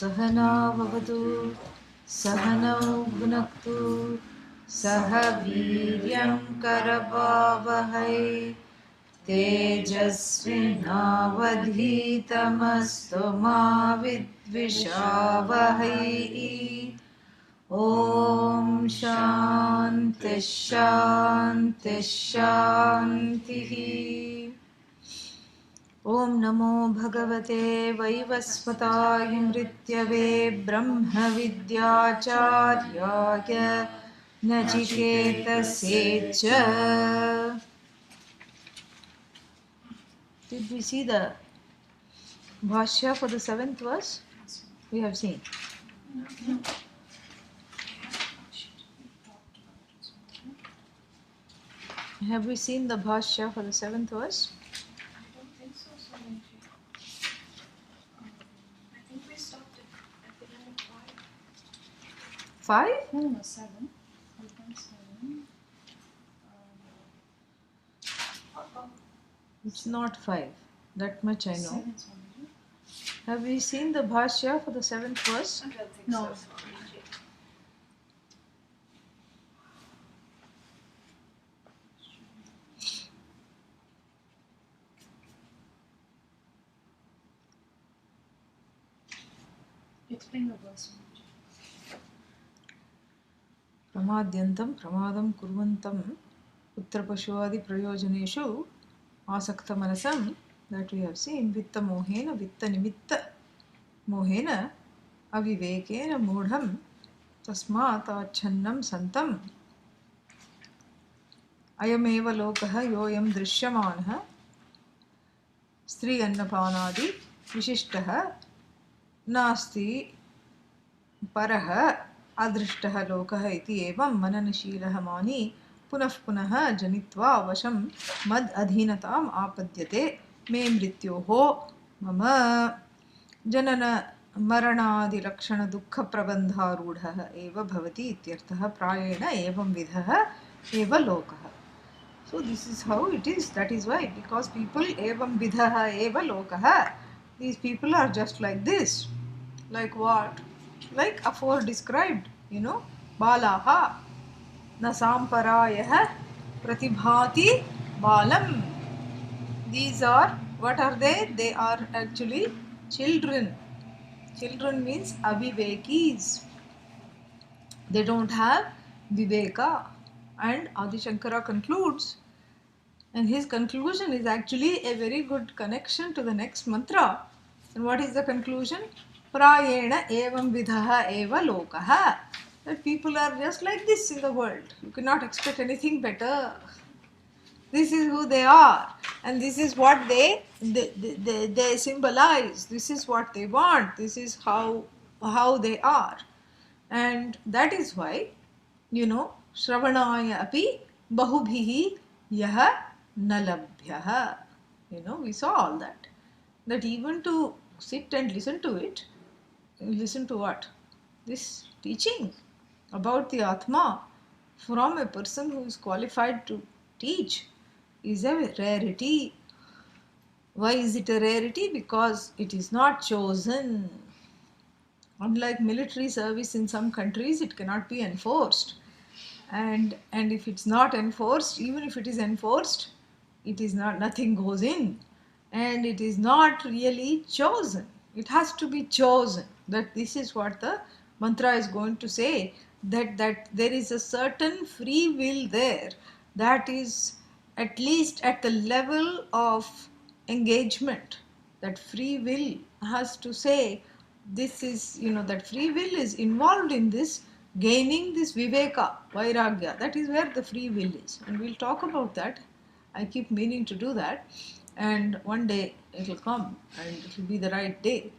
सहना भवतु सहनौ भुनक्तु सह वीर्यं करवावहै तेजस्विनावधीतमस्तु मा विद्विषावहै। ॐ शान्ति शान्ति शान्तिः। ॐ नमो भगवते वैवस्वताय मृत्यवे ब्रह्मविद्याचार्याय नचिकेतसे च। Did we see the Bhashya for the 7th verse? We have seen. Have we seen the Bhashya for the 7th verse? I don't think so, Swamini. I think we stopped at the end of 5. 5? No, 7. 3.7. It's not 5. That much I know. 7, Swamini. Have we seen the Bhashya for the 7th verse? I don't think No. so, Swamiji. Explain the verse, Swamiji. प्रमाद्यन्तं प्रमादं कुर्वन्तं पुत्रपशुआदि प्रयोजनेषु आसक्तमनसं, that we have seen, वित्तमोहेन वित्तनिमित्त मोहेन अविवेकेन मूढं तस्मात् आच्छन्नं सन्तम् अयमेव लोकः योऽयं दृश्यमानः स्त्री अन्नपानादि विशिष्टः नास्ति परः अदृष्टः लोकः इति एवं मननशीलः मानी पुनः पुनः जनित्वा वशं मद अधीनताम् आपद्यते। मे मृत्योः मम जनन मरणादिलक्षण दुःखप्रबन्धारूढः एव भवति इत्यर्थः। प्रायेण एवं विधः एव लोकः. So this is how it is. That is why, because people evam vidhaha eva lokaha, these people are just like this. Like what? Like afore described, balaha na samparayah pratibhati balam. These are, what are they? They are actually children. Children means avivekis. They don't have viveka. And Adi Shankara concludes, and his conclusion is actually a very good connection to the next mantra. And what is the conclusion? Prayena evam vidhaha eva lokaha. That people are just like this in the world. You cannot expect anything better. This is who they are, and this is what they symbolize. This is what they want. This is how they are, and that is why, Shravanaya api bahubhihi yaha nalabhyaha. We saw all that. That even to sit and listen to it, listen to what? This teaching about the Atma from a person who is qualified to teach is a rarity. Why is it a rarity? Because it is not chosen. Unlike military service in some countries, it cannot be enforced. And if it's not enforced, even if it is enforced, it is not, nothing goes in. And it is not really chosen. It has to be chosen. That this is what the mantra is going to say, that there is a certain free will there, that is at least at the level of engagement. That free will has to say, this is, that free will is involved in this gaining this viveka, vairagya. That is where the free will is. And we'll talk about that. I keep meaning to do that. And one day it will come and it will be the right day.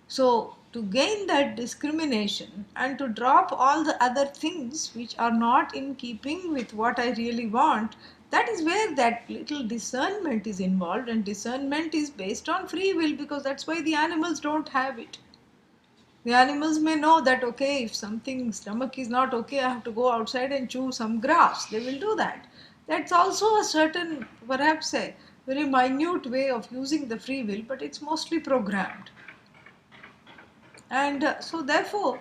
So to gain that discrimination and to drop all the other things which are not in keeping with what I really want, that is where that little discernment is involved. And discernment is based on free will, because that's why the animals don't have it. The animals may know that, okay, if something stomach is not okay, I have to go outside and chew some grass. They will do that. That's also a certain, perhaps a very minute way of using the free will, but it's mostly programmed. And so therefore,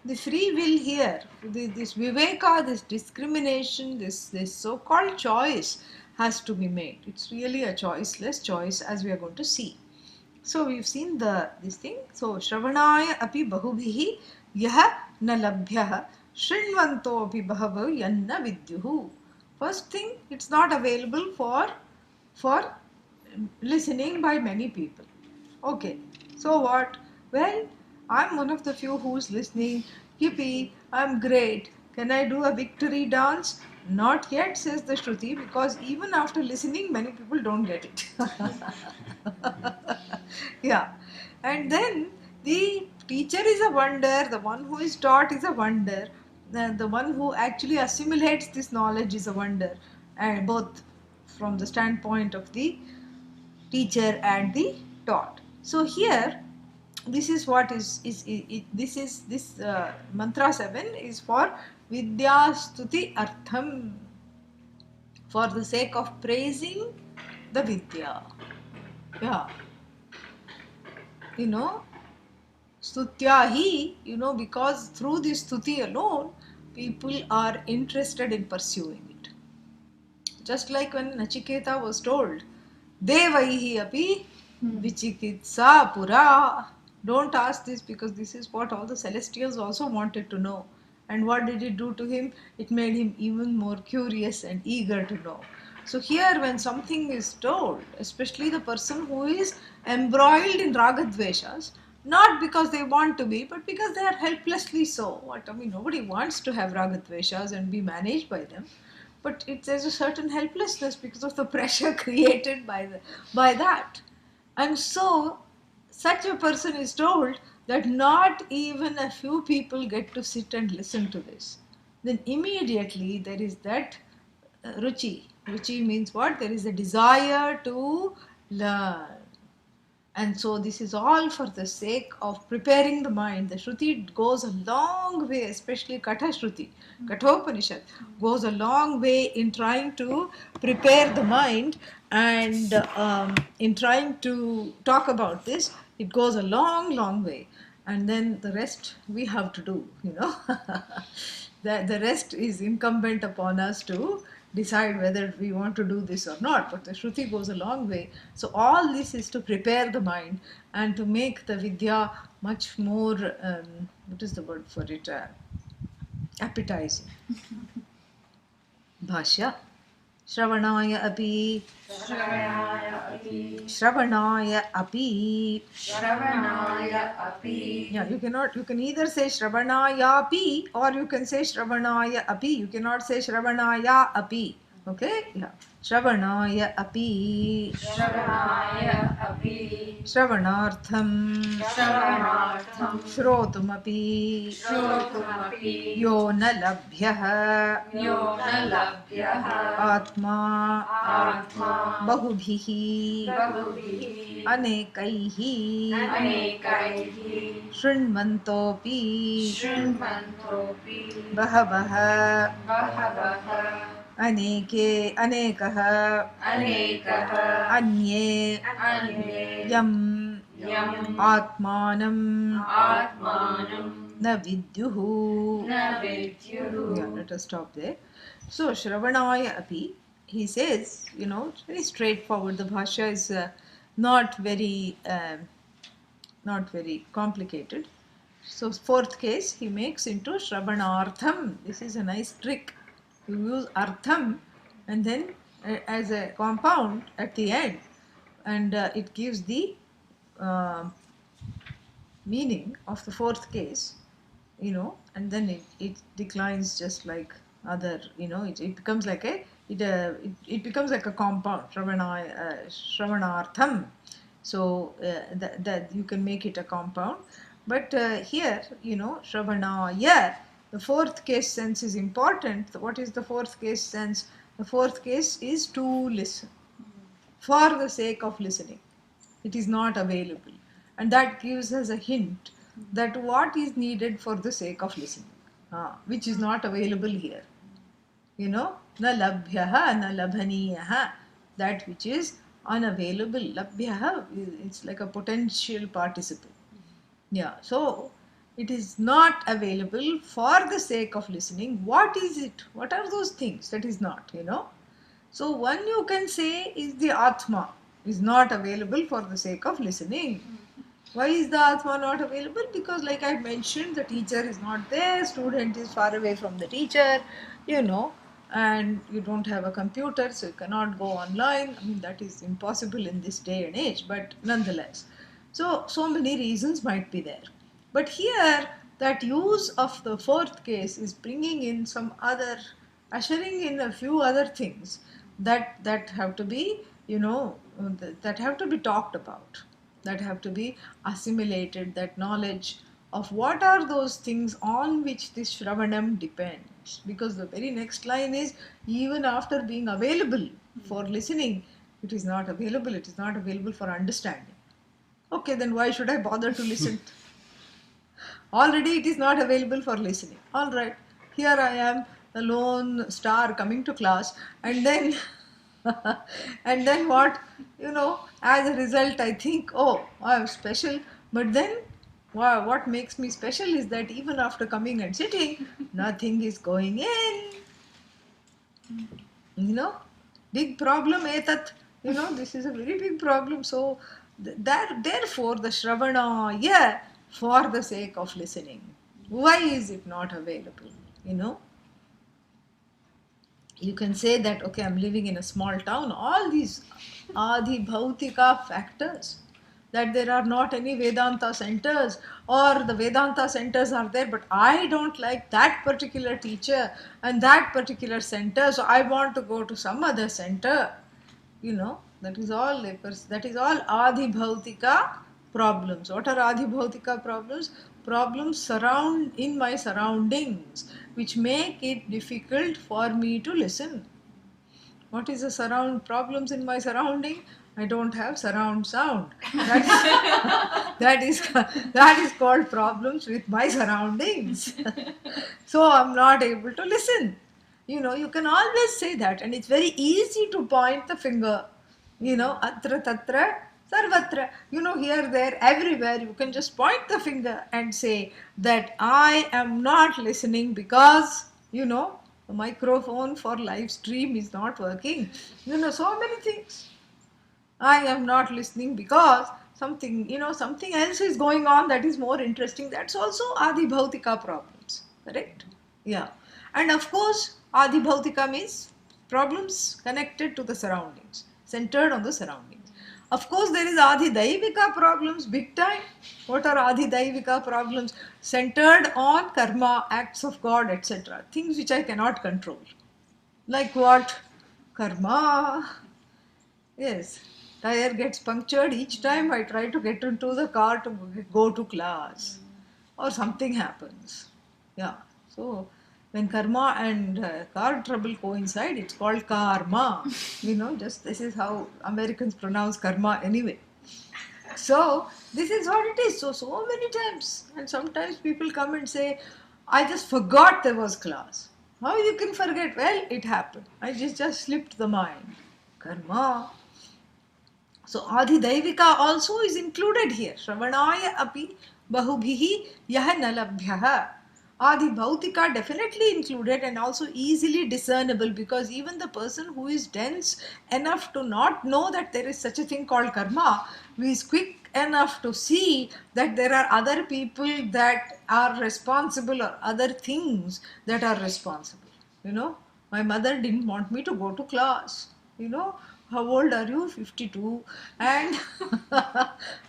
the free will here, this viveka, this discrimination, this so-called choice has to be made. It's really a choiceless choice, as we are going to see. So we've seen this thing. So Shravanaya api bahubhihi yaha na labhyah shrinvanto api bahav yanna vidyuhu. First thing, it's not available for listening by many people. Okay, so what? Well, I'm one of the few who's listening. Yippee, I'm great. Can I do a victory dance? Not yet, says the Shruti, because even after listening, many people don't get it. Yeah, and then the teacher is a wonder, the one who is taught is a wonder, the one who actually assimilates this knowledge is a wonder, and both from the standpoint of the teacher and the taught. So here, this is what this mantra 7 is for Vidya Stuti Artham, for the sake of praising the Vidya. Yeah, you know, Stutyahi, because through this Stuti alone, people are interested in pursuing it. Just like when Nachiketa was told, Devaihi api vichikitsa pura. Don't ask this, because this is what all the celestials also wanted to know. And what did it do to him? It made him even more curious and eager to know. So here, when something is told, especially the person who is embroiled in ragadveshas, not because they want to be, but because they are helplessly so. Nobody wants to have ragadveshas and be managed by them, but there's a certain helplessness because of the pressure created by that. And so such a person is told that not even a few people get to sit and listen to this. Then immediately there is that ruchi means what? There is a desire to learn. And so this is all for the sake of preparing the mind. The Shruti goes a long way, especially Katha Shruti, Kathopanishad goes a long way in trying to prepare the mind, and in trying to talk about this, it goes a long, long way. And then the rest we have to do. The rest is incumbent upon us to decide whether we want to do this or not. But the Shruti goes a long way. So all this is to prepare the mind and to make the Vidya much more, what is the word for it? Appetizing. Bhashya. Shravanaya api. Shravanaya api. Yeah, you can either say Shravanaya api or you can say Shravanaya api. You cannot say Shravanaya api. Okay? Yeah. Shravanaya api. Shravanartham. Shrotumapi. Yo na labhyah. Atma. Bahubhihi. Anekaihi. Shrinvantopi. Bahavah. Anekah. Anye. Yam. Atmanam. Na vidyuhu. Yeah, let us stop there. So, Shravanaya api, he says, it's very straightforward. The Bhashya is not very complicated. So, fourth case, he makes into Shravanartham. This is a nice trick. You use artham and then as a compound at the end, and it gives the meaning of the fourth case, and then it declines just like other, it becomes like it becomes like a compound, Shravanartham. So that you can make it a compound. But here, Shravanaya, the fourth case sense is important. What is the fourth case sense? The fourth case is to listen for the sake of listening. It is not available. And that gives us a hint that what is needed for the sake of listening, which is not available here. Na labhyaha, na labhaniyaha, that which is unavailable. Labhyaha, it's like a potential participle. Yeah, so it is not available for the sake of listening. What is it? What are those things that is not? So one you can say is the Atma is not available for the sake of listening. Why is the Atma not available? Because like I mentioned, the teacher is not there, student is far away from the teacher, you know, and you don't have a computer, so you cannot go online. I mean, that is impossible in this day and age, but nonetheless. So many reasons might be there. But here, that use of the fourth case is bringing in some other, ushering in a few other things that have to be, that have to be talked about, that have to be assimilated, that knowledge of what are those things on which this Shravanam depends. Because the very next line is, even after being available for listening, it is not available, it is not available for understanding. Okay, then why should I bother to listen? Already it is not available for listening. All right, here I am, the lone star coming to class, and then and then what? As a result, I think, oh, I'm special. But then, wow, what makes me special is that even after coming and sitting, nothing is going in. You know, big problem, etat. This is a very big problem. So, therefore, the Shravana, yeah, for the sake of listening. Why is it not available? You know, you can say that, okay, I'm living in a small town. All these adi bhautika factors, that there are not any Vedanta centers, or the Vedanta centers are there, but I don't like that particular teacher and that particular center, so I want to go to some other center. That is all adi bhautika problems. What are adi bhautika problems? Problems surround in my surroundings, which make it difficult for me to listen. What is the surround problems in my surrounding? I don't have surround sound. That is that is called problems with my surroundings. So I'm not able to listen. You can always say that, and it's very easy to point the finger. Atra tatra sarvatra. Here, there, everywhere. You can just point the finger and say that I am not listening because the microphone for live stream is not working. So many things. I am not listening because something else is going on that is more interesting. That's also Adi Bhautika problems. Correct? Yeah. And of course, Adi Bhautika means problems connected to the surroundings, centered on the surroundings. Of course, there is Adi Daivika problems, big time. What are Adi Daivika problems? Centered on karma, acts of God, etc. Things which I cannot control. Like what? Karma. Yes, tire gets punctured each time I try to get into the car to go to class, or something happens. Yeah, so when karma and car trouble coincide, it's called karma. Just this is how Americans pronounce karma anyway. So this is what it is. So many times, and sometimes people come and say, "I just forgot there was class." How you can forget? Well, it happened. I just slipped the mind. Karma. So Adhidaivika also is included here. Shravanaya api bahubhihi yah nalabhyah. Adi Bhautika definitely included and also easily discernible, because even the person who is dense enough to not know that there is such a thing called karma, who is quick enough to see that there are other people that are responsible, or other things that are responsible. My mother didn't want me to go to class. How old are you? 52. And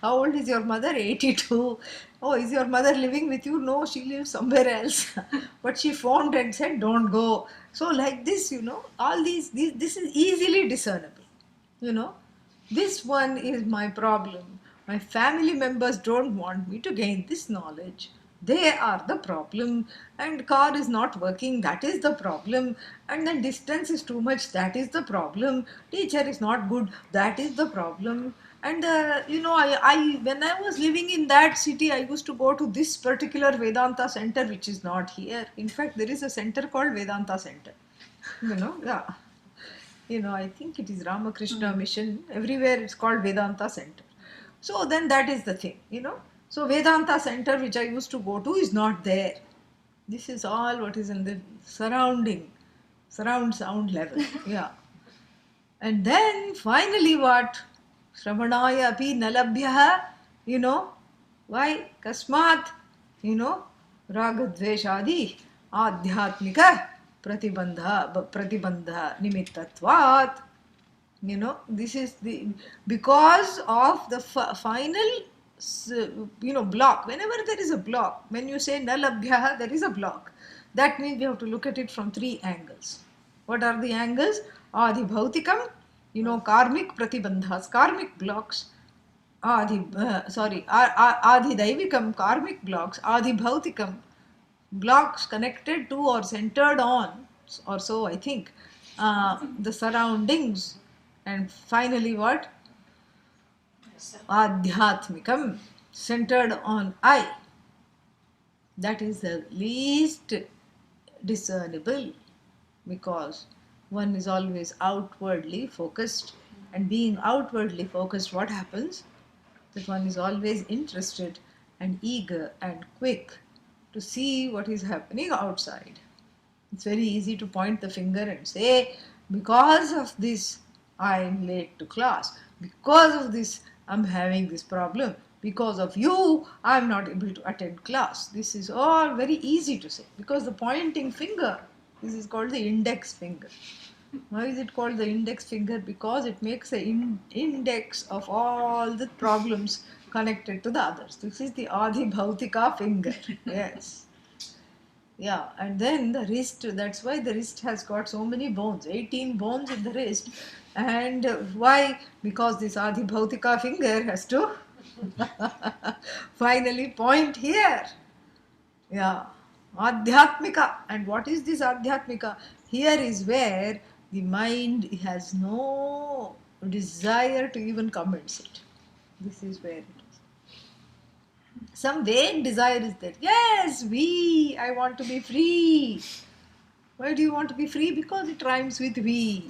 how old is your mother? 82. Oh, is your mother living with you? No, she lives somewhere else. But she phoned and said, don't go. So, like this, all these, this is easily discernible. You know, this one is my problem. My family members don't want me to gain this knowledge. They are the problem, and car is not working, that is the problem, and then distance is too much, that is the problem, teacher is not good, that is the problem. And I when I was living in that city, I used to go to this particular Vedanta center, which is not here. In fact, there is a center called Vedanta Center. Yeah. I think it is Ramakrishna Mission. Everywhere it's called Vedanta Center. So then that is the thing. So Vedanta center, which I used to go to, is not there. This is all what is in the surround sound level. Yeah. And then finally what? Shravanaya api nalabhyaha, why? Kasmat, ragadveshadi, adhyatmika, pratibandha nimittatvat. This is the, because of the final, block. Whenever there is a block, when you say nalabhyaha, there is a block. That means we have to look at it from three angles. What are the angles? Adi bhautikam, karmic pratibandhas, karmic blocks. Adi daivikam, karmic blocks. Adi bhautikam, blocks connected to or centered on, or so I think, the surroundings. And finally what? Adhyatmikam, centered on I. That is the least discernible, because one is always outwardly focused, and being outwardly focused, what happens? That one is always interested and eager and quick to see what is happening outside. It's very easy to point the finger and say, because of this I am late to class, because of this I'm having this problem, because of you I'm not able to attend class. This is all very easy to say, because the pointing finger, this is called the index finger. Why is it called the index finger? Because it makes an index of all the problems connected to the others. This is the Adi Bhautika finger. Yes. Yeah, and then the wrist, that's why the wrist has got so many bones, 18 bones in the wrist. And why? Because this Adi Bhautika finger has to finally point here. Yeah, Adhyatmika. And what is this Adhyatmika? Here is where the mind has no desire to even commence it. This is where it is. Some vague desire is there. Yes, I want to be free. Why do you want to be free? Because it rhymes with we.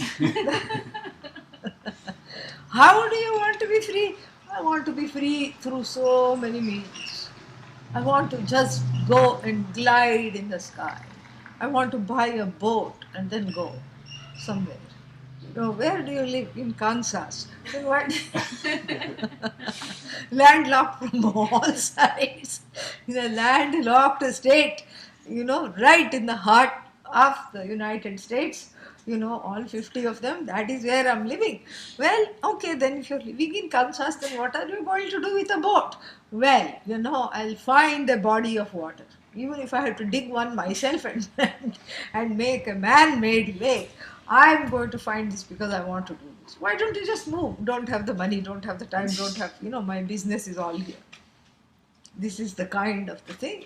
How do you want to be free? I want to be free through so many means. I want to just go and glide in the sky. I want to buy a boat and then go somewhere. Where do you live? In Kansas. Then what? Landlocked from all sides. In a landlocked state, right in the heart of the United States. All 50 of them, that is where I'm living. Well, okay, then if you're living in Kansas, then what are you going to do with a boat? Well, I'll find a body of water. Even if I have to dig one myself and make a man-made lake, I'm going to find this because I want to do this. Why don't you just move? Don't have the money, don't have the time, don't have, my business is all here. This is the kind of the thing,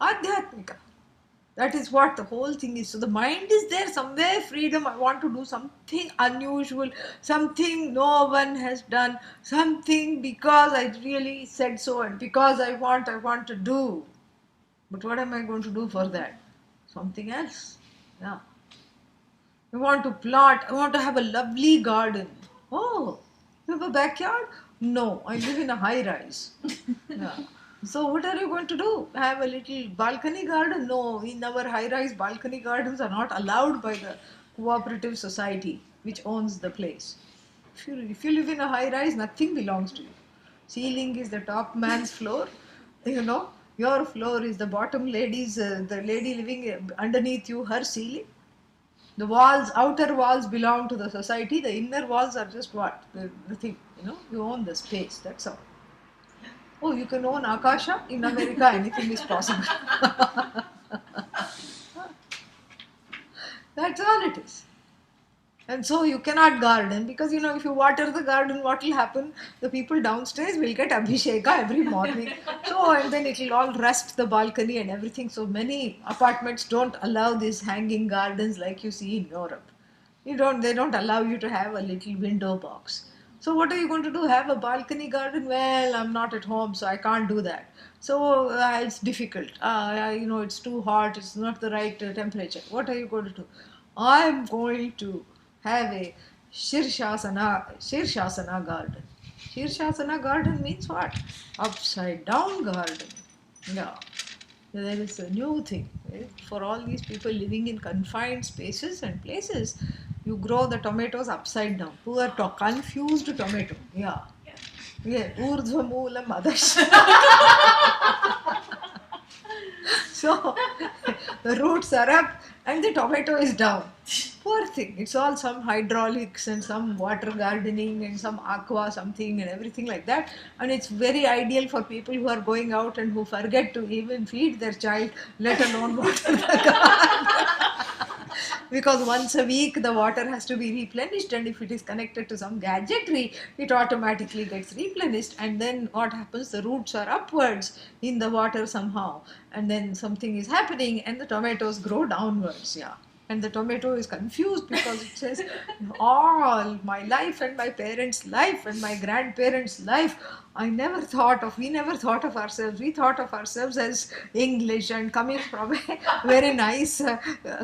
Adhyatmika. That is what the whole thing is. So the mind is there somewhere, freedom. I want to do something unusual, something no one has done, something because I really said so and because I want to do. But what am I going to do for that? Something else. Yeah. I want to plant, I want to have a lovely garden. Oh, you have a backyard? No, I live in a high rise. Yeah. So what are you going to do? Have a little balcony garden? No, in our high rise, balcony gardens are not allowed by the cooperative society which owns the place. If you live in a high rise, nothing belongs to you. Ceiling is the top man's floor. Your floor is the bottom lady's, the lady living underneath you, her ceiling. The walls, outer walls belong to the society. The inner walls are just what? The thing, you own the space. That's all. Oh, you can own Akasha? In America, anything is possible. That's all it is. And so you cannot garden because, if you water the garden, what will happen? The people downstairs will get Abhisheka every morning. So, and then it will all rust the balcony and everything. So many apartments don't allow these hanging gardens like you see in Europe. They don't allow you to have a little window box. So what are you going to do? Have a balcony garden? Well, I'm not at home, so I can't do that. So it's difficult. It's too hot. It's not the right temperature. What are you going to do? I'm going to have a Shirshasana garden. Shirshasana garden means what? Upside down garden. Yeah. There is a new thing. Right? For all these people living in confined spaces and places, you grow the tomatoes upside down. Poor confused tomato. Yeah. Yeah. Urdhva moolam adash. So the roots are up and the tomato is down. Poor thing. It's all some hydraulics and some water gardening and some aqua something and everything like that. And it's very ideal for people who are going out and who forget to even feed their child, let alone water the garden. Because once a week the water has to be replenished, and if it is connected to some gadgetry, it automatically gets replenished. And then what happens? The roots are upwards in the water somehow, and then something is happening, and the tomatoes grow downwards. Yeah. And the tomato is confused because it says, all my life and my parents' life and my grandparents' life, we never thought of ourselves. We thought of ourselves as English and coming from a very nice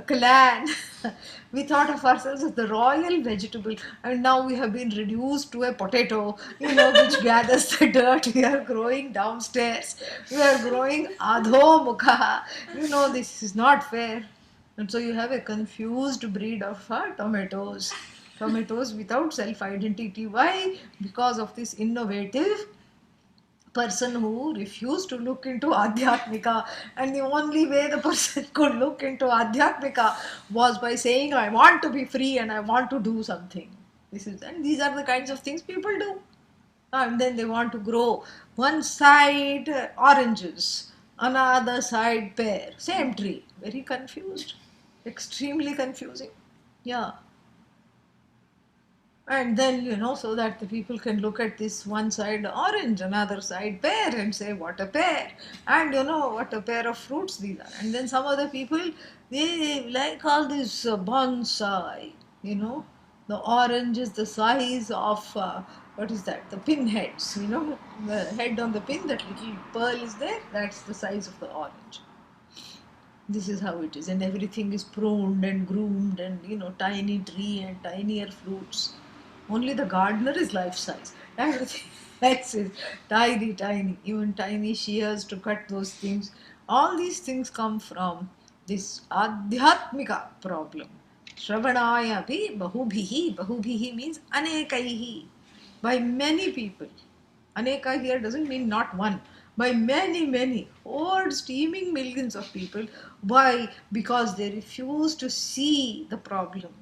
clan. We thought of ourselves as the royal vegetable, and now we have been reduced to a potato, which gathers the dirt. We are growing downstairs. We are growing adho mukha. This is not fair. And so you have a confused breed of tomatoes. Tomatoes without self-identity. Why? Because of this innovative person who refused to look into Adhyatmika. And the only way the person could look into Adhyatmika was by saying, I want to be free and I want to do something. And these are the kinds of things people do. And then they want to grow one side oranges, another side pear, same tree. Very confused, extremely confusing. Yeah. And then, so that the people can look at this one side orange, another side pear, and say, what a pear. And what a pair of fruits these are. And then some other people, they like all this bonsai, The orange is the size of, what is that? The pinheads, the head on the pin, that little pearl is there, that's the size of the orange. This is how it is. And everything is pruned and groomed and, tiny tree and tinier fruits. Only the gardener is life size. Everything else is tiny, tiny. Even tiny shears to cut those things. All these things come from this adhyatmika problem. Shravanaya api bahubhihi. Bahubhihi means anekaihi. By many people. Aneka here doesn't mean not one. By many, many, hordes, teeming millions of people. Why? Because they refuse to see the problem.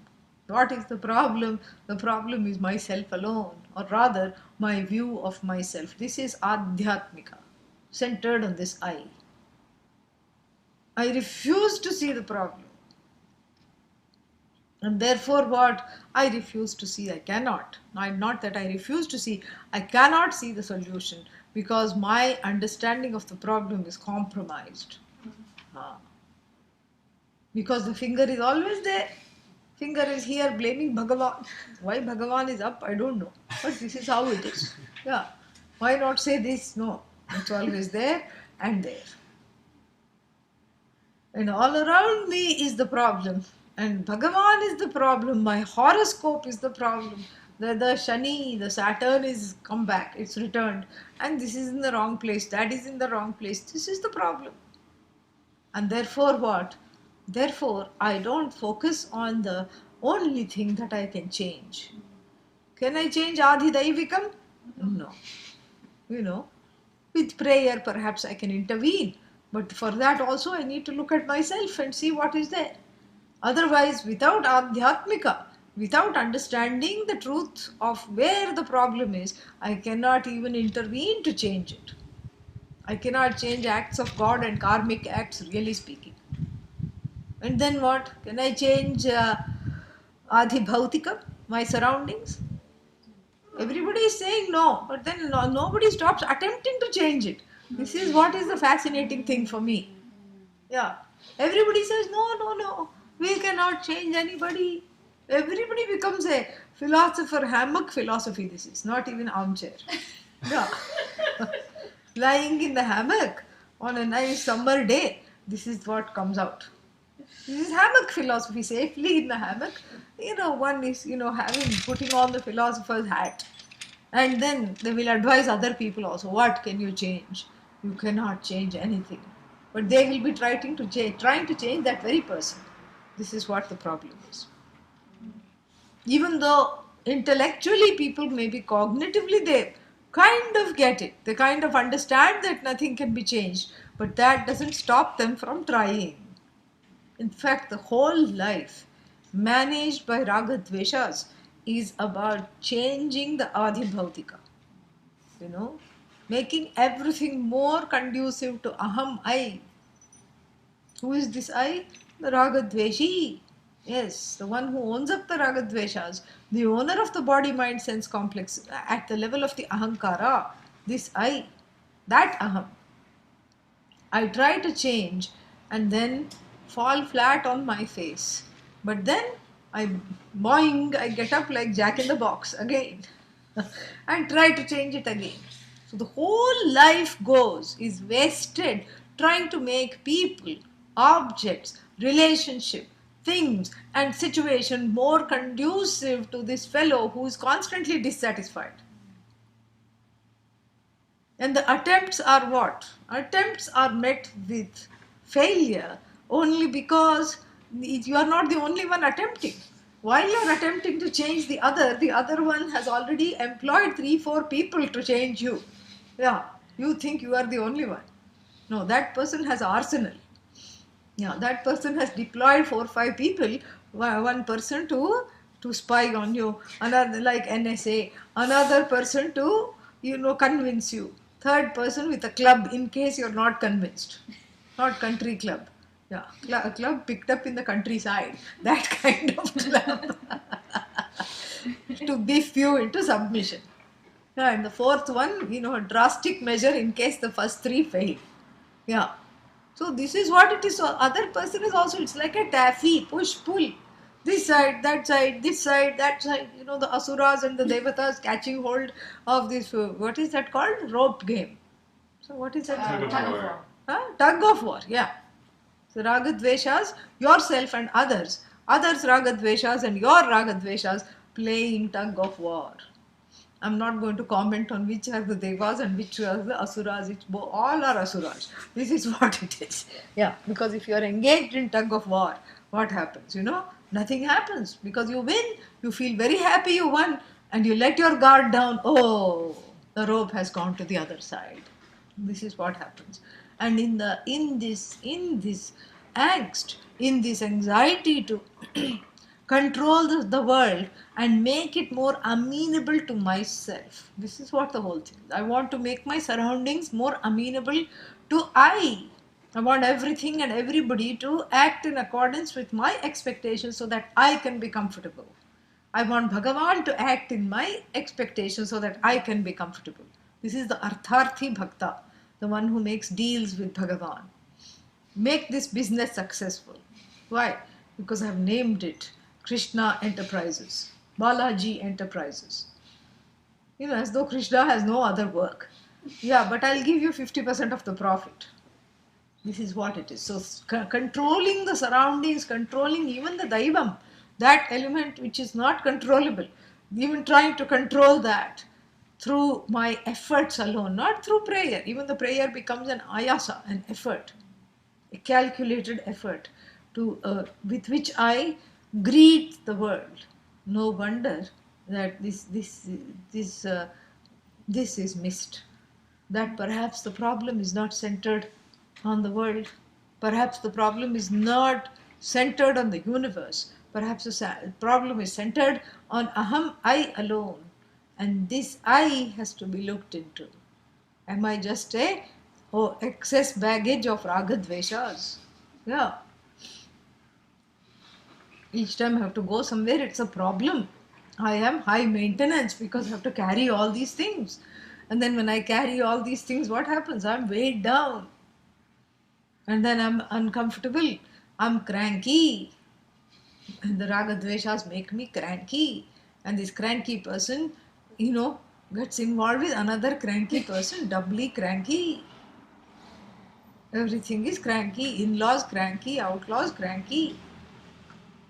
What is the problem? The problem is myself alone, or rather, my view of myself. This is Adhyatmika, centered on this I. I refuse to see the problem. And therefore what? I refuse to see. I cannot. Not that I refuse to see. I cannot see the solution because my understanding of the problem is compromised. Because the finger is always there. Finger is here blaming Bhagavan. Why Bhagavan is up, I don't know. But this is how it is. Yeah. Why not say this? No. It's always there and there. And all around me is the problem. And Bhagavan is the problem. My horoscope is the problem. The Shani, the Saturn is come back. It's returned. And this is in the wrong place. That is in the wrong place. This is the problem. And therefore what? Therefore, I don't focus on the only thing that I can change. Can I change Adi Daivikam? No. With prayer perhaps I can intervene. But for that also I need to look at myself and see what is there. Otherwise, without Adhyatmika, without understanding the truth of where the problem is, I cannot even intervene to change it. I cannot change acts of God and karmic acts, really speaking. And then what? Can I change Adhibhautika, my surroundings? Everybody is saying no, but then nobody stops attempting to change it. This is what is the fascinating thing for me. Yeah. Everybody says no, we cannot change anybody. Everybody becomes a philosopher, hammock philosophy this is, not even armchair. Yeah. Lying in the hammock on a nice summer day, this is what comes out. This is hammock philosophy, safely in the hammock. One is, putting on the philosopher's hat. And then they will advise other people also, what can you change? You cannot change anything. But they will be trying to change that very person. This is what the problem is. Even though intellectually people maybe cognitively they kind of get it, they kind of understand that nothing can be changed, but that doesn't stop them from trying. In fact, the whole life managed by raga dveshas is about changing the adi bhautika, making everything more conducive to aham I. Who is this I? The Ragadveshi. Yes, the one who owns up the Ragadveshas, the owner of the body, mind, sense complex at the level of the Ahankara, this I, that Aham. I try to change and then fall flat on my face. But then I get up like Jack in the Box again and try to change it again. So the whole life is wasted trying to make people, objects, relationship, things and situation more conducive to this fellow who is constantly dissatisfied. And the attempts are what? Attempts are met with failure only because you are not the only one attempting. While you are attempting to change the other one has already employed 3-4 people to change you. Yeah, you think you are the only one. No, that person has arsenal. Yeah, that person has deployed 4-5 people, one person to spy on you, another like NSA, another person to convince you, third person with a club in case you're not convinced, not country club. Yeah, a club picked up in the countryside, that kind of club to beef you into submission. Yeah, and the fourth one, a drastic measure in case the first three fail. Yeah. So this is what it is. So other person is also, it's like a taffy, push, pull. This side, that side, this side, that side. The asuras and the devatas catching hold of this, what is that called? Rope game. So what is that? Tug of war. Tug of war, yeah. So ragadveshas, yourself and others. Others ragadveshas and your ragadveshas playing tug of war. I'm not going to comment on which are the devas and which are the asuras. All are asuras. This is what it is. Yeah, because if you are engaged in tug of war, what happens? Nothing happens because you win. You feel very happy you won, and you let your guard down. Oh, the rope has gone to the other side. This is what happens. And in this angst, in this anxiety to control the world and make it more amenable to myself. This is what the whole thing is. I want to make my surroundings more amenable to I. I want everything and everybody to act in accordance with my expectations so that I can be comfortable. I want Bhagavan to act in my expectations so that I can be comfortable. This is the Artharthi Bhakta, the one who makes deals with Bhagavan. Make this business successful. Why? Because I have named it Krishna Enterprises, Balaji Enterprises. As though Krishna has no other work. Yeah, but I'll give you 50% of the profit. This is what it is. So, controlling the surroundings, controlling even the Daivam, that element which is not controllable, even trying to control that through my efforts alone, not through prayer. Even the prayer becomes an ayasa, an effort, a calculated effort with which I greet the world. No wonder that this is missed. That perhaps the problem is not centered on the world. Perhaps the problem is not centered on the universe. Perhaps the problem is centered on aham, I alone. And this I has to be looked into. Am I just a excess baggage of ragadveshas? Yeah. Each time I have to go somewhere, it's a problem. I am high maintenance because I have to carry all these things. And then when I carry all these things, what happens? I'm weighed down. And then I'm uncomfortable. I'm cranky. And the ragadveshas make me cranky. And this cranky person, gets involved with another cranky person, doubly cranky. Everything is cranky. In-laws cranky, outlaws cranky.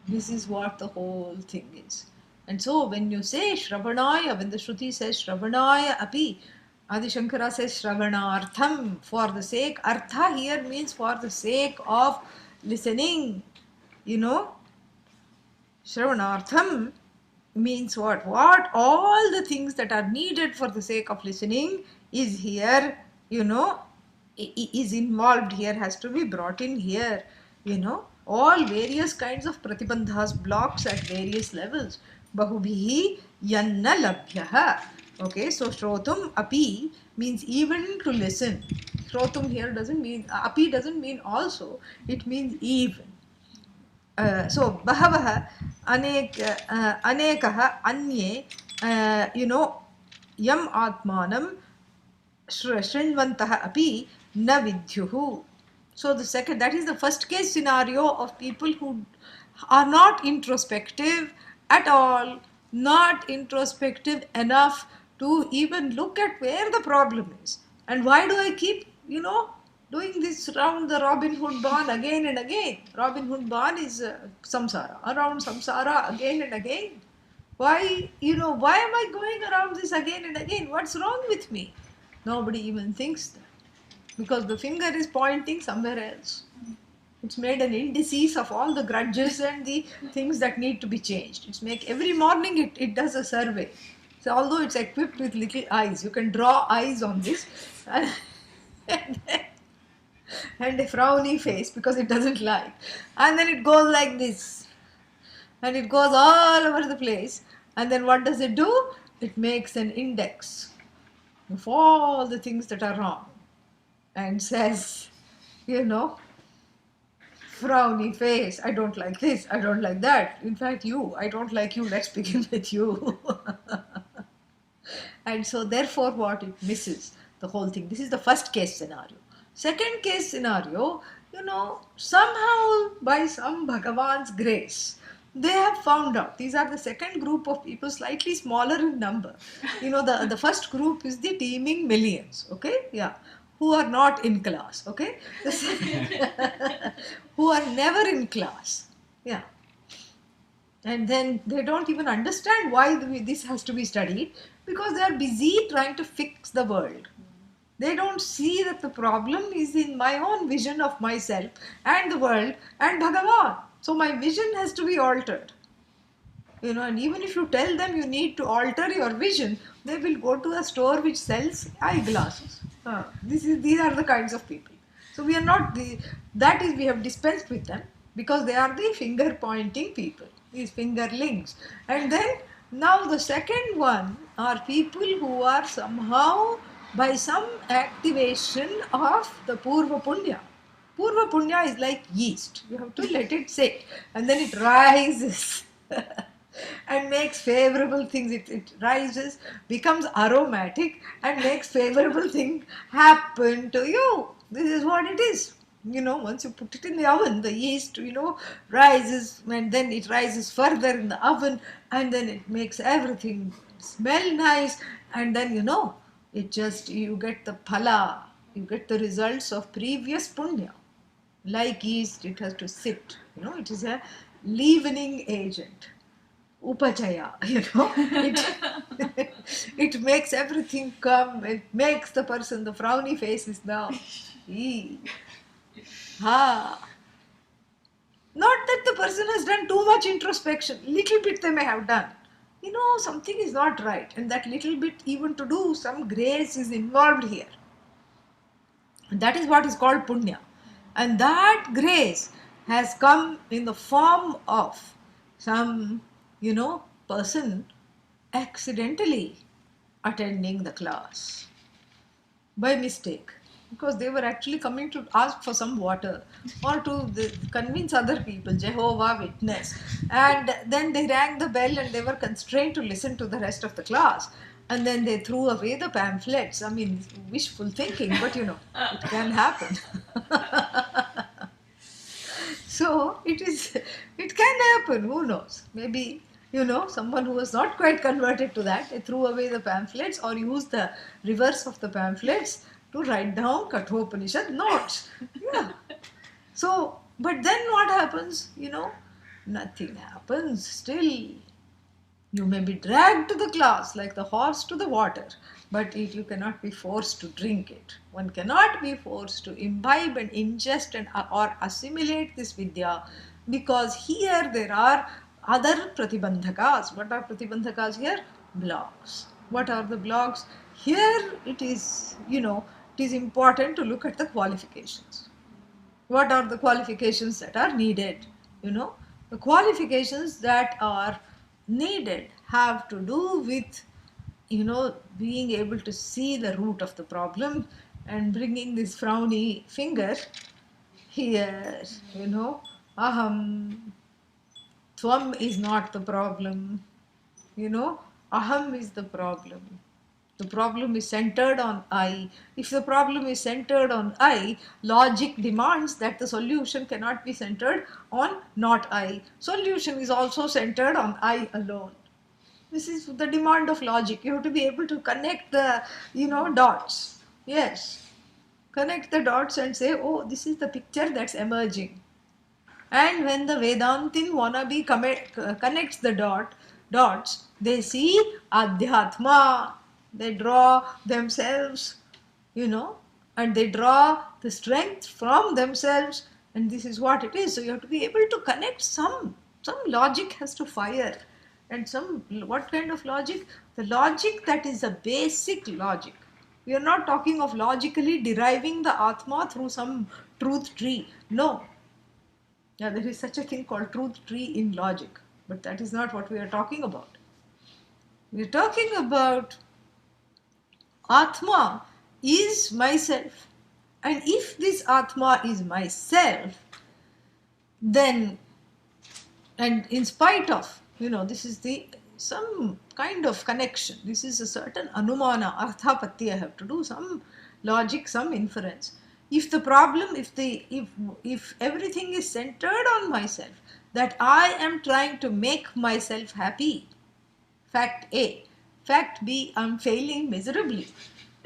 This is what the whole thing is. And so when you say Shravanaya, when the Shruti says Shravanaya api, Adi Shankara says Shravanartham, for the sake, Artha here means for the sake of listening, you know. Shravanartham means what? What? All the things that are needed for the sake of listening is here, you know, is involved here, has to be brought in here, you know. All various kinds of pratibandhas, blocks at various levels. Bahubhihi yanna labhyaha. Okay, so shrotum api means even to listen. Shrotum here doesn't mean, api doesn't mean also, it means even. So बहवः अनेकः अन्ये you know यम आत्मानं शृण्वन्तः अपि न विद्युः. So the second, that is the first case scenario of people who are not introspective at all, not introspective enough to even look at where the problem is. And why do I keep, you know, doing this round the Robin Hood barn again and again? Robin Hood barn is samsara, around samsara again and again. Why, you know, why am I going around this again and again? What's wrong with me? Nobody even thinks that, because the finger is pointing somewhere else. It's made an indices of all the grudges and the things that need to be changed. It's make every morning it does a survey. So although it's equipped with little eyes, you can draw eyes on this and a frowny face because it doesn't like. And then it goes like this. And it goes all over the place. And then what does it do? It makes an index of all the things that are wrong and says, you know, frowny face, I don't like this, I don't like that. In fact, I don't like you, let's begin with you. And so therefore what it misses, the whole thing. This is the first case scenario. Second case scenario, you know, somehow by some Bhagavan's grace, they have found out. These are the second group of people, slightly smaller in number. You know, the first group is the teeming millions, okay? Yeah. Who are not in class, okay? Who are never in class. Yeah. And then they don't even understand why this has to be studied, because they are busy trying to fix the world. They don't see that the problem is in my own vision of myself and the world and Bhagavan. So my vision has to be altered. You know, and even if you tell them you need to alter your vision, they will go to a store which sells eyeglasses. These are the kinds of people. So we are not we have dispensed with them because they are the finger pointing people, these fingerlings. And then now the second one are people who are somehow by some activation of the Purva Punya. Purva Punya is like yeast. You have to let it sit and then it rises. And makes favorable things. It rises, becomes aromatic, and makes favorable things happen to you. This is what it is. You know, once you put it in the oven, the yeast, you know, rises, and then it rises further in the oven, and then it makes everything smell nice, and then, you know, you get the phala, you get the results of previous punya. Like yeast, it has to sit, you know, it is a leavening agent. Upachaya, you know, it makes everything come, it makes the person, the frowny face is now. Ha. Not that the person has done too much introspection, little bit they may have done. You know, something is not right, and that little bit, even to do, some grace is involved here. And that is what is called punya. And that grace has come in the form of some, you know, person accidentally attending the class by mistake, because they were actually coming to ask for some water or to convince other people, Jehovah Witness, and then they rang the bell and they were constrained to listen to the rest of the class, and then they threw away the pamphlets. I mean, wishful thinking, but you know, it can happen. So it can happen, who knows? Maybe, you know, someone who was not quite converted to that, they threw away the pamphlets or used the reverse of the pamphlets to write down Kathopanishad notes. Yeah. So, but then what happens, you know? Nothing happens still. You may be dragged to the class like the horse to the water, but you cannot be forced to drink it. One cannot be forced to imbibe and ingest and or assimilate this vidya, because here there are other pratibandhakas. What are pratibandhakas here? Blocks. What are the blocks? Here it is, it is important to look at the qualifications. What are the qualifications that are needed? The qualifications that are needed have to do with being able to see the root of the problem and bringing this frowny finger here. Aham, tvam is not the problem. Aham is the problem. The problem is centered on I. If the problem is centered on I, logic demands that the solution cannot be centered on not I. Solution is also centered on I alone. This is the demand of logic. You have to be able to connect the, dots. Yes. Connect the dots and say, oh, this is the picture that's emerging. And when the Vedantin wannabe connects the dots, they see Adhyatma. They draw themselves, and they draw the strength from themselves, and this is what it is. So you have to be able to connect some logic has to fire. And what kind of logic? The logic that is a basic logic. We are not talking of logically deriving the Atma through some truth tree. No, yeah, there is such a thing called truth tree in logic, but that is not what we are talking about. We are talking about Atma is myself. And if this Atma is myself, then, and in spite of, this is some kind of connection. This is a certain anumana, arthapatti I have to do, some logic, some inference. If the problem, if everything is centered on myself, that I am trying to make myself happy, fact A. Fact B, I'm failing miserably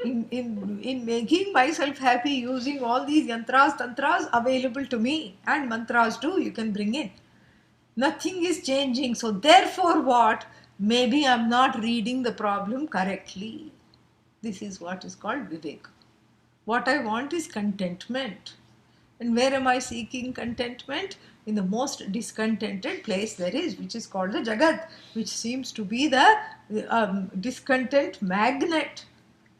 in making myself happy using all these yantras, tantras available to me, and mantras too, you can bring in. Nothing is changing. So therefore what? Maybe I'm not reading the problem correctly. This is what is called vivek. What I want is contentment. And where am I seeking contentment? In the most discontented place there is, which is called the Jagat, which seems to be the discontent magnet.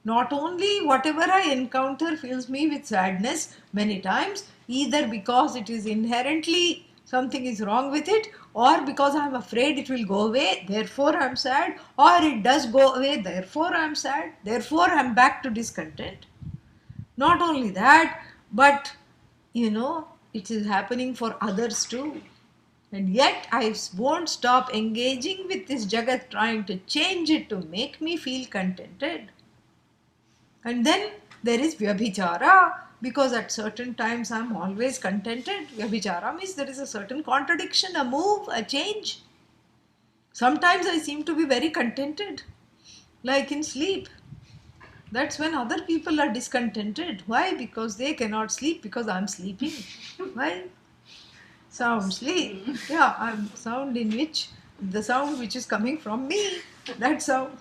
Not only whatever I encounter fills me with sadness many times, either because it is inherently something is wrong with it, or because I am afraid it will go away, therefore I am sad, or it does go away, therefore I am sad, therefore I am back to discontent. Not only that, but it is happening for others too. And yet I won't stop engaging with this Jagat, trying to change it to make me feel contented. And then there is Vyabhichara, because at certain times I am always contented. Vyabhichara means there is a certain contradiction, a move, a change. Sometimes I seem to be very contented, like in sleep. That's when other people are discontented. Why? Because they cannot sleep because I'm sleeping. Why? Sound sleep. Yeah, I'm sound in which the sound which is coming from me, that sound.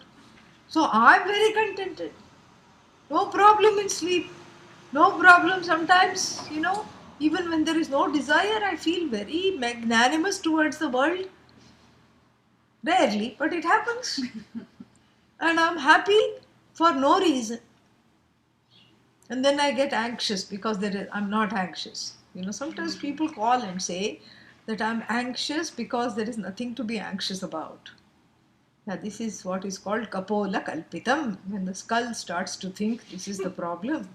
So I'm very contented. No problem in sleep. No problem sometimes, even when there is no desire, I feel very magnanimous towards the world. Rarely, but it happens. And I'm happy for no reason. And then I get anxious because I'm not anxious. Sometimes people call and say that I'm anxious because there is nothing to be anxious about. Now, this is what is called kapola kalpitam, when the skull starts to think this is the problem.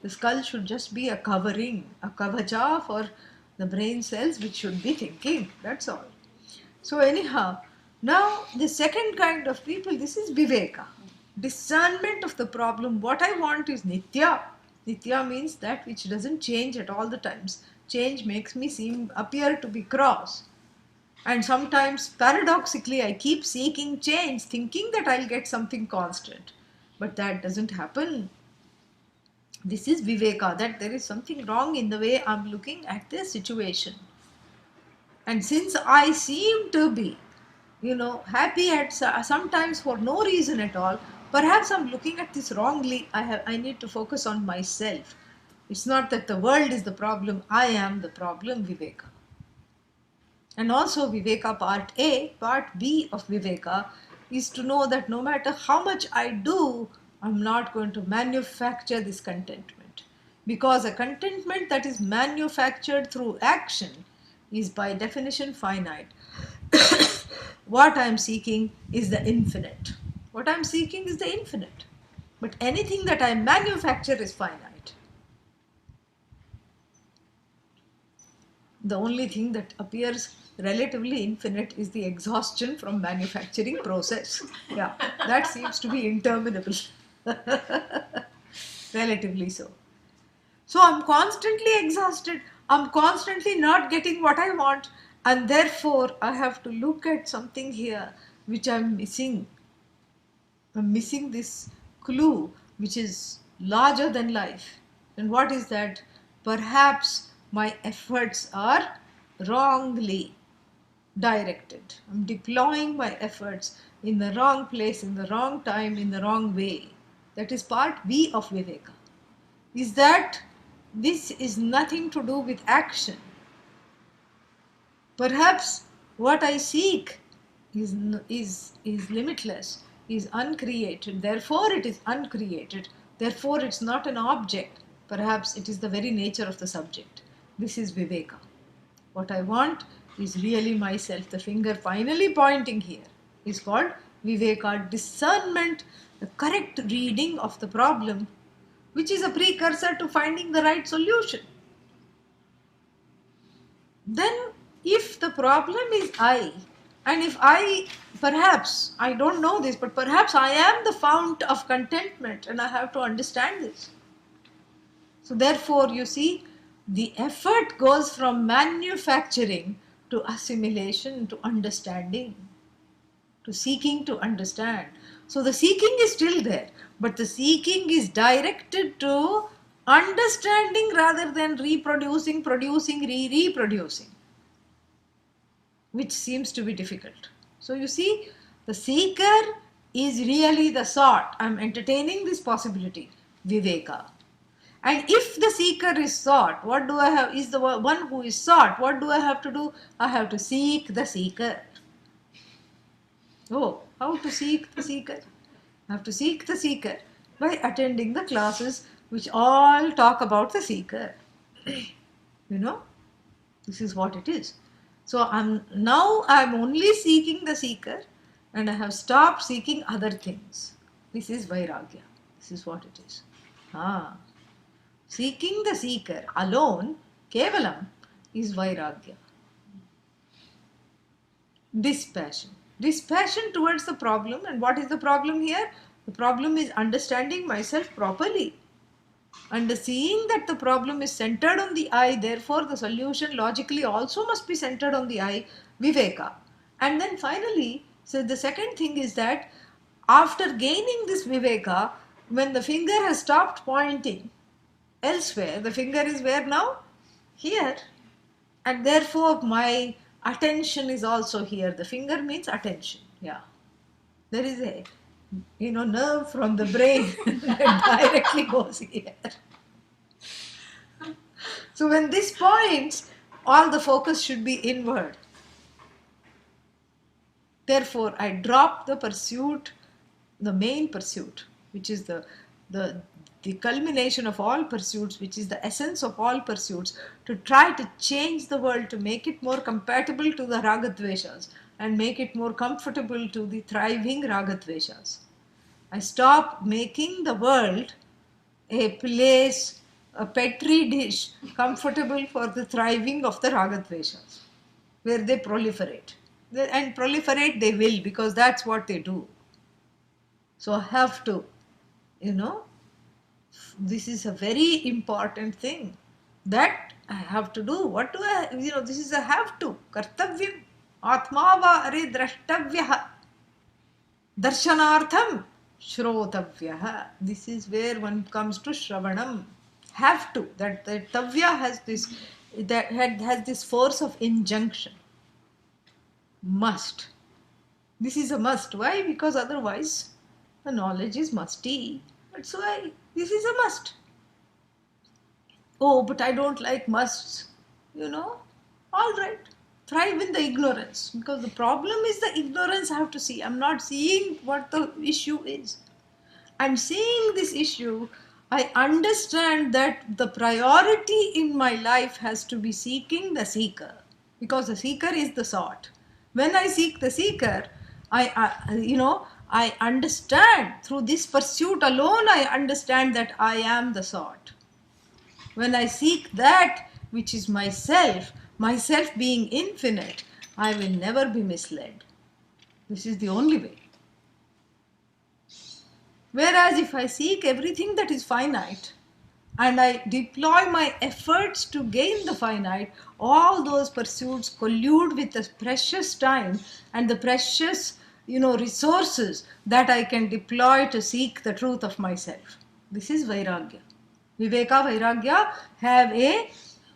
The skull should just be a covering, a kavacha for the brain cells which should be thinking. That's all. So anyhow, now the second kind of people, this is viveka. Discernment of the problem. What I want is nitya. Nitya means that which doesn't change at all the times. Change makes me appear to be cross. And sometimes paradoxically I keep seeking change, thinking that I'll get something constant. But that doesn't happen. This is viveka, that there is something wrong in the way I'm looking at this situation. And since I seem to be happy at sometimes for no reason at all. Perhaps I'm looking at this wrongly. I need to focus on myself. It's not that the world is the problem. I am the problem, Viveka. And also Viveka part A, part B of Viveka is to know that no matter how much I do, I'm not going to manufacture this contentment. Because a contentment that is manufactured through action is by definition finite. What I'm seeking is the infinite. What I'm seeking is the infinite. But anything that I manufacture is finite. The only thing that appears relatively infinite is the exhaustion from manufacturing process. Yeah, that seems to be interminable. Relatively so. So I'm constantly exhausted. I'm constantly not getting what I want. And therefore, I have to look at something here which I'm missing. I'm missing this clue which is larger than life. And what is that? Perhaps my efforts are wrongly directed. I'm deploying my efforts in the wrong place, in the wrong time, in the wrong way. That is part B of Viveka. Is that this is nothing to do with action. Perhaps what I seek is limitless, is uncreated. Therefore, it is uncreated. Therefore, it's not an object. Perhaps it is the very nature of the subject. This is Viveka. What I want is really myself. The finger finally pointing here is called Viveka, discernment, the correct reading of the problem, which is a precursor to finding the right solution. Then if the problem is I, and if perhaps, I don't know this, but perhaps I am the fount of contentment and I have to understand this. So therefore, you see, the effort goes from manufacturing to assimilation to understanding, to seeking to understand. So the seeking is still there, but the seeking is directed to understanding rather than reproducing, producing, reproducing, which seems to be difficult. So you see, the seeker is really the sought. I'm entertaining this possibility, Viveka. And if the seeker is sought, what do I have? Is the one who is sought, what do I have to do? I have to seek the seeker. Oh, how to seek the seeker? I have to seek the seeker by attending the classes which all talk about the seeker. This is what it is. So I'm only seeking the seeker and I have stopped seeking other things. This is Vairagya. This is what it is. Seeking the seeker alone, Kevalam, is Vairagya. Dispassion. Dispassion towards the problem. And what is the problem here? The problem is understanding myself properly. And seeing that the problem is centered on the I, therefore the solution logically also must be centered on the I, Viveka. And then finally, so the second thing is that after gaining this Viveka, when the finger has stopped pointing elsewhere, the finger is where now? Here. And therefore my attention is also here. The finger means attention. Yeah. There is a nerve from the brain that directly goes here. So when this points, all the focus should be inward. Therefore, I drop the pursuit, the main pursuit, which is the culmination of all pursuits, which is the essence of all pursuits, to try to change the world, to make it more compatible to the ragadveshas and make it more comfortable to the thriving ragadveshas. I stop making the world a place, a petri dish, comfortable for the thriving of the ragadveshas, where they proliferate. And proliferate they will, because that's what they do. So I have to, this is a very important thing that I have to do. What do I, this is a have to. Kartavyam. Atma va are drashtavyaha. Darshanartham shrotavyaha. This is where one comes to Shravanam. Have to. That Tavya has this force of injunction. Must. This is a must. Why? Because otherwise the knowledge is musty. That's why this is a must. Oh, but I don't like musts. All right. Thrive in the ignorance. Because the problem is the ignorance I have to see. I'm not seeing what the issue is. I'm seeing this issue. I understand that the priority in my life has to be seeking the seeker. Because the seeker is the sought. When I seek the seeker, I understand through this pursuit alone, I understand that I am the sought. When I seek that which is myself being infinite, I will never be misled. This is the only way. Whereas if I seek everything that is finite and I deploy my efforts to gain the finite, all those pursuits collude with the precious time and the precious resources that I can deploy to seek the truth of myself. This is Vairagya. Viveka, Vairagya have a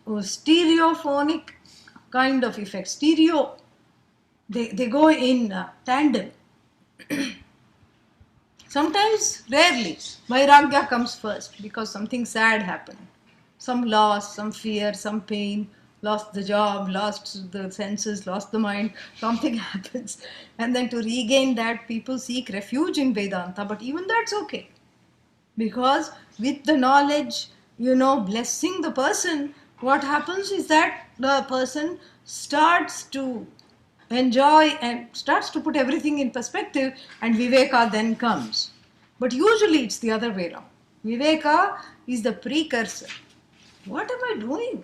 stereophonic kind of effect. Stereo, they go in tandem. Sometimes, rarely, Vairagya comes first because something sad happened. Some loss, some fear, some pain, lost the job, lost the senses, lost the mind, something happens. And then to regain that, people seek refuge in Vedanta, but even that's okay. Because with the knowledge, blessing the person, what happens is that the person starts to enjoy and starts to put everything in perspective, and Viveka then comes. But usually it's the other way around. Viveka is the precursor. What am I doing?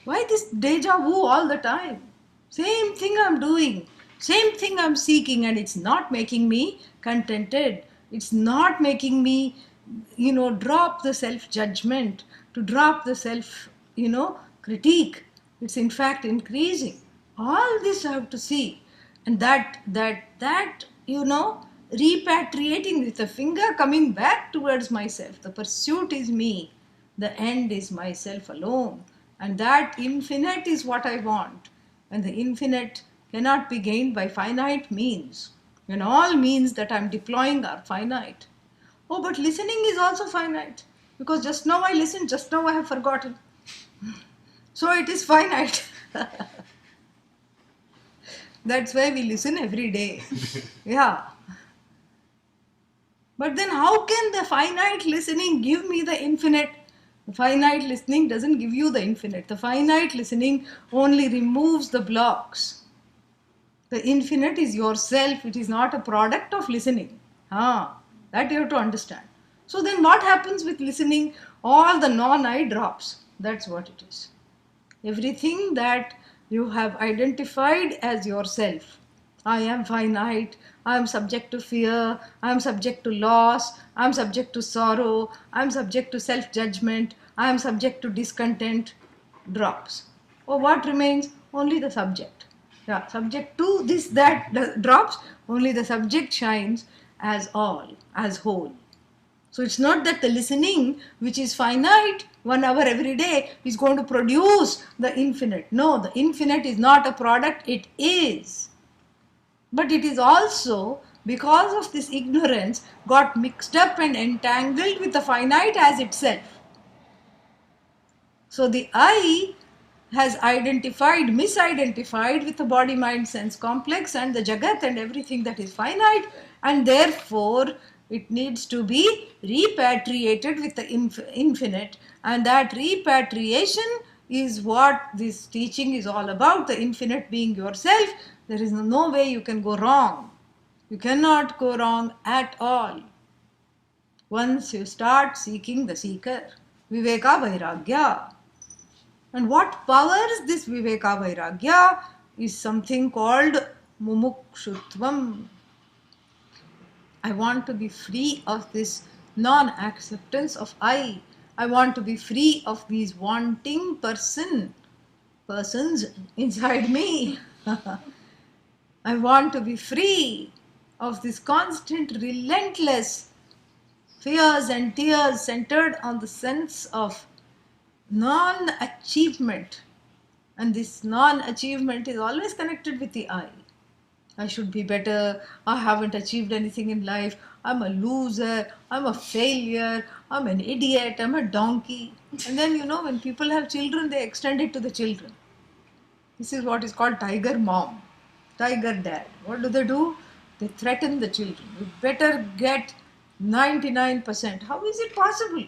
Why this deja vu all the time? Same thing I'm doing, same thing I'm seeking, and it's not making me contented. It's not making me, drop the self-judgment, to drop the self critique. It's in fact increasing. All this I have to see. And that, repatriating with the finger coming back towards myself. The pursuit is me. The end is myself alone. And that infinite is what I want. And the infinite cannot be gained by finite means. And all means that I'm deploying are finite. Oh, but listening is also finite. Because just now I listened, just now I have forgotten. So it is finite. That's why we listen every day. Yeah. But then how can the finite listening give me the infinite? The finite listening doesn't give you the infinite. The finite listening only removes the blocks. The infinite is yourself. It is not a product of listening. That you have to understand. So then what happens with listening? All the non-I drops. That's what it is. Everything that you have identified as yourself. I am finite, I am subject to fear, I am subject to loss, I am subject to sorrow, I am subject to self-judgment, I am subject to discontent, drops. Or what remains? Only the subject. Yeah, subject to this, that drops, only the subject shines as all, as whole. So it's not that the listening, which is finite, 1 hour every day, is going to produce the infinite. No, the infinite is not a product, it is. But it is also, because of this ignorance, got mixed up and entangled with the finite as itself. So the I has misidentified with the body, mind, sense complex and the Jagat and everything that is finite, and therefore it needs to be repatriated with the infinite, and that repatriation is what this teaching is all about, the infinite being yourself. There is no way you can go wrong. You cannot go wrong at all once you start seeking the seeker. Viveka Vairagya. And what powers this Viveka Vairagya is something called Mumukshutvam. I want to be free of this non-acceptance of I. I want to be free of these wanting persons inside me. I want to be free of this constant, relentless fears and tears centered on the sense of non-achievement. And this non-achievement is always connected with the I. I should be better. I haven't achieved anything in life. I'm a loser. I'm a failure. I'm an idiot. I'm a donkey. And then, when people have children, they extend it to the children. This is what is called tiger mom, tiger dad. What do? They threaten the children. You better get 99%. How is it possible?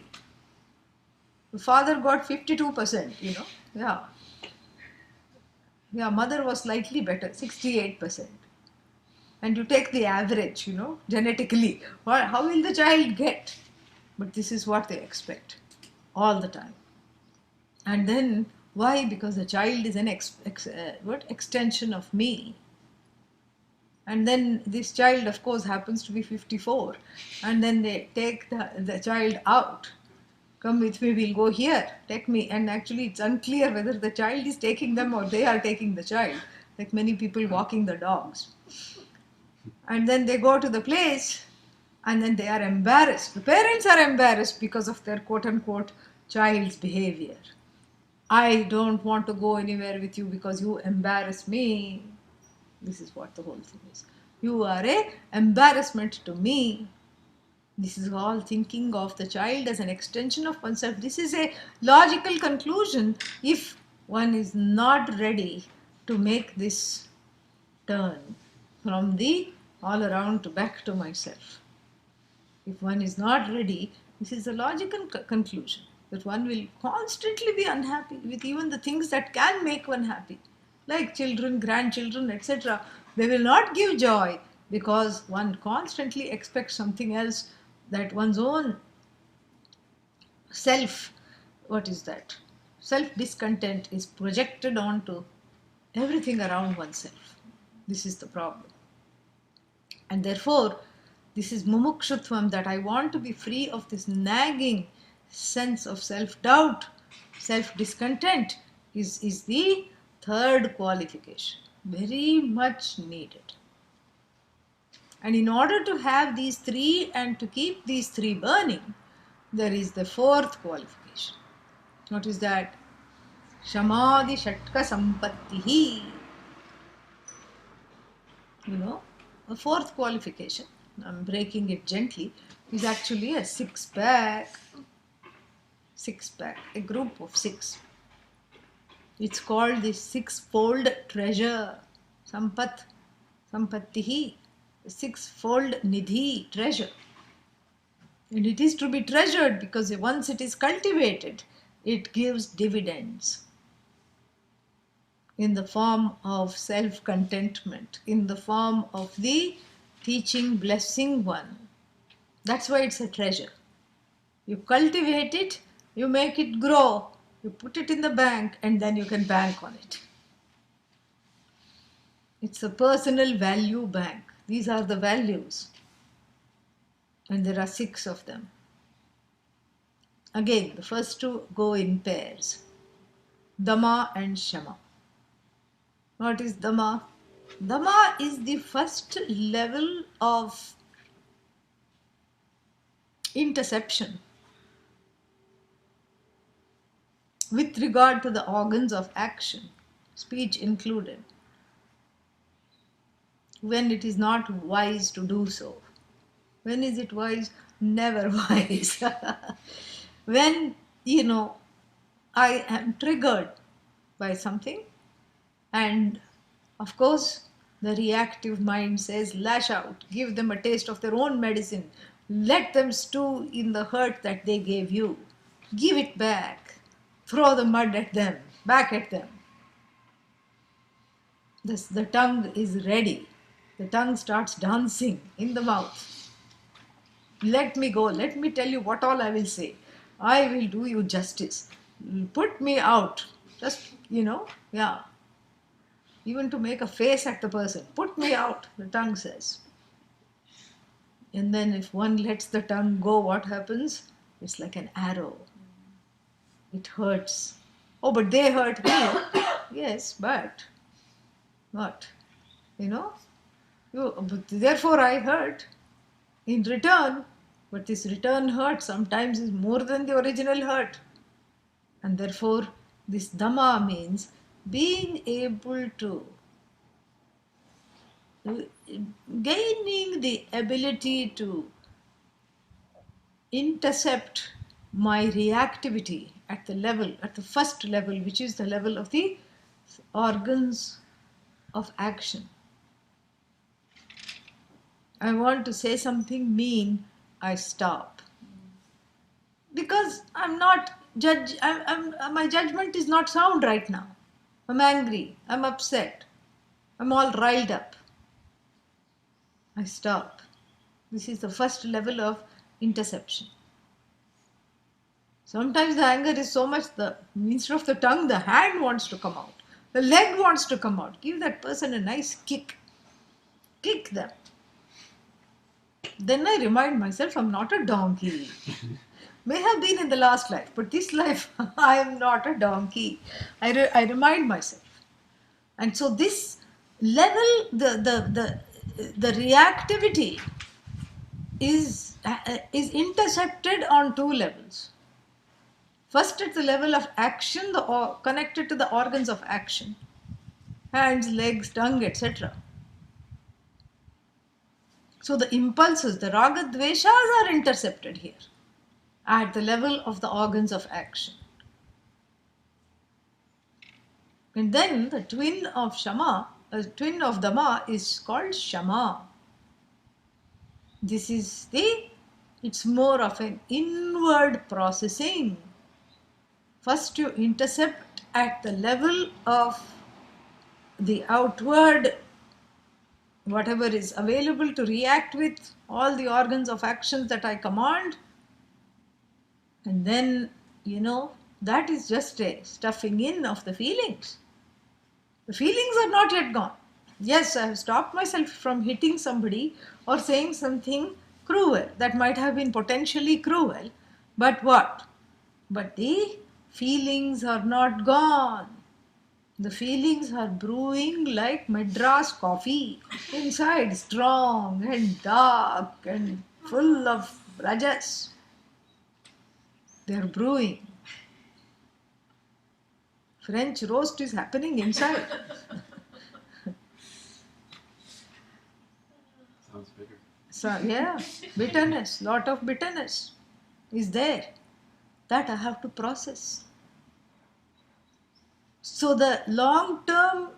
The father got 52%. Yeah. Yeah, mother was slightly better, 68%. And you take the average, genetically. How will the child get? But this is what they expect all the time. And then why? Because the child is an extension of me. And then this child, of course, happens to be 54. And then they take the child out. Come with me, we'll go here. Take me. And actually, it's unclear whether the child is taking them or they are taking the child. Like many people walking the dogs. And then they go to the place and then they are embarrassed. The parents are embarrassed because of their quote unquote child's behavior. I don't want to go anywhere with you because you embarrass me. This is what the whole thing is. You are a embarrassment to me. This is all thinking of the child as an extension of oneself. This is a logical conclusion if one is not ready to make this turn from the all around to back to myself. If one is not ready, this is a logical conclusion that one will constantly be unhappy with even the things that can make one happy, like children, grandchildren, etc. They will not give joy because one constantly expects something else, that one's own self, what is that? Self discontent is projected onto everything around oneself. This is the problem. And therefore, this is mumukshutvam, that I want to be free of this nagging sense of self-doubt, self-discontent is the third qualification. Very much needed. And in order to have these three and to keep these three burning, there is the fourth qualification. What is that? Shamadhi Shatka Sampattihi. A fourth qualification, I'm breaking it gently, is actually a six-pack, a group of six. It's called the six-fold treasure, sampattihi, six-fold nidhi, treasure. And it is to be treasured because once it is cultivated, it gives dividends in the form of self-contentment, in the form of the teaching, blessing one. That's why it's a treasure. You cultivate it, you make it grow, you put it in the bank, and then you can bank on it. It's a personal value bank. These are the values. And there are 6 of them. Again, the first two go in pairs. Dhamma and Shama. What is Dhamma? Dhamma is the first level of interception with regard to the organs of action, speech included, when it is not wise to do so. When is it wise? Never wise. When, I am triggered by something, and of course, the reactive mind says, lash out, give them a taste of their own medicine, let them stew in the hurt that they gave you, give it back, throw the mud at them, back at them. The tongue is ready. The tongue starts dancing in the mouth. Let me go. Let me tell you what all I will say. I will do you justice. Put me out. Just, yeah. Even to make a face at the person. Put me out, the tongue says. And then if one lets the tongue go, what happens? It's like an arrow. It hurts. Oh, but they hurt me. Yes, but what? Therefore I hurt in return. But this return hurt sometimes is more than the original hurt. And therefore, this Dhamma means being able to gaining the ability to intercept my reactivity at the first level, which is the level of the organs of action. I want to say something mean, I stop. Because my judgment is not sound right now. I'm angry, I'm upset, I'm all riled up. I stop. This is the first level of interception. Sometimes the anger is so much, instead of the tongue, the hand wants to come out. The leg wants to come out. Give that person a nice kick. Kick them. Then I remind myself I'm not a donkey. May have been in the last life, but this life I am not a donkey. I remind myself. And so this level, the reactivity is intercepted on two levels. First, at the level of action, connected to the organs of action, hands, legs, tongue, etc. So the impulses, the raga dveshas are intercepted here at the level of the organs of action. And then the twin of Dhamma is called Shama. It's more of an inward processing. First you intercept at the level of the outward, whatever is available to react with, all the organs of actions that I command. And then, that is just a stuffing in of the feelings. The feelings are not yet gone. Yes, I have stopped myself from hitting somebody or saying something cruel that might have been potentially cruel. But what? But the feelings are not gone. The feelings are brewing like Madras coffee inside, strong and dark and full of rajas. They are brewing. French roast is happening inside. Sounds bitter. So, yeah, bitterness, lot of bitterness is there that I have to process. So the long-term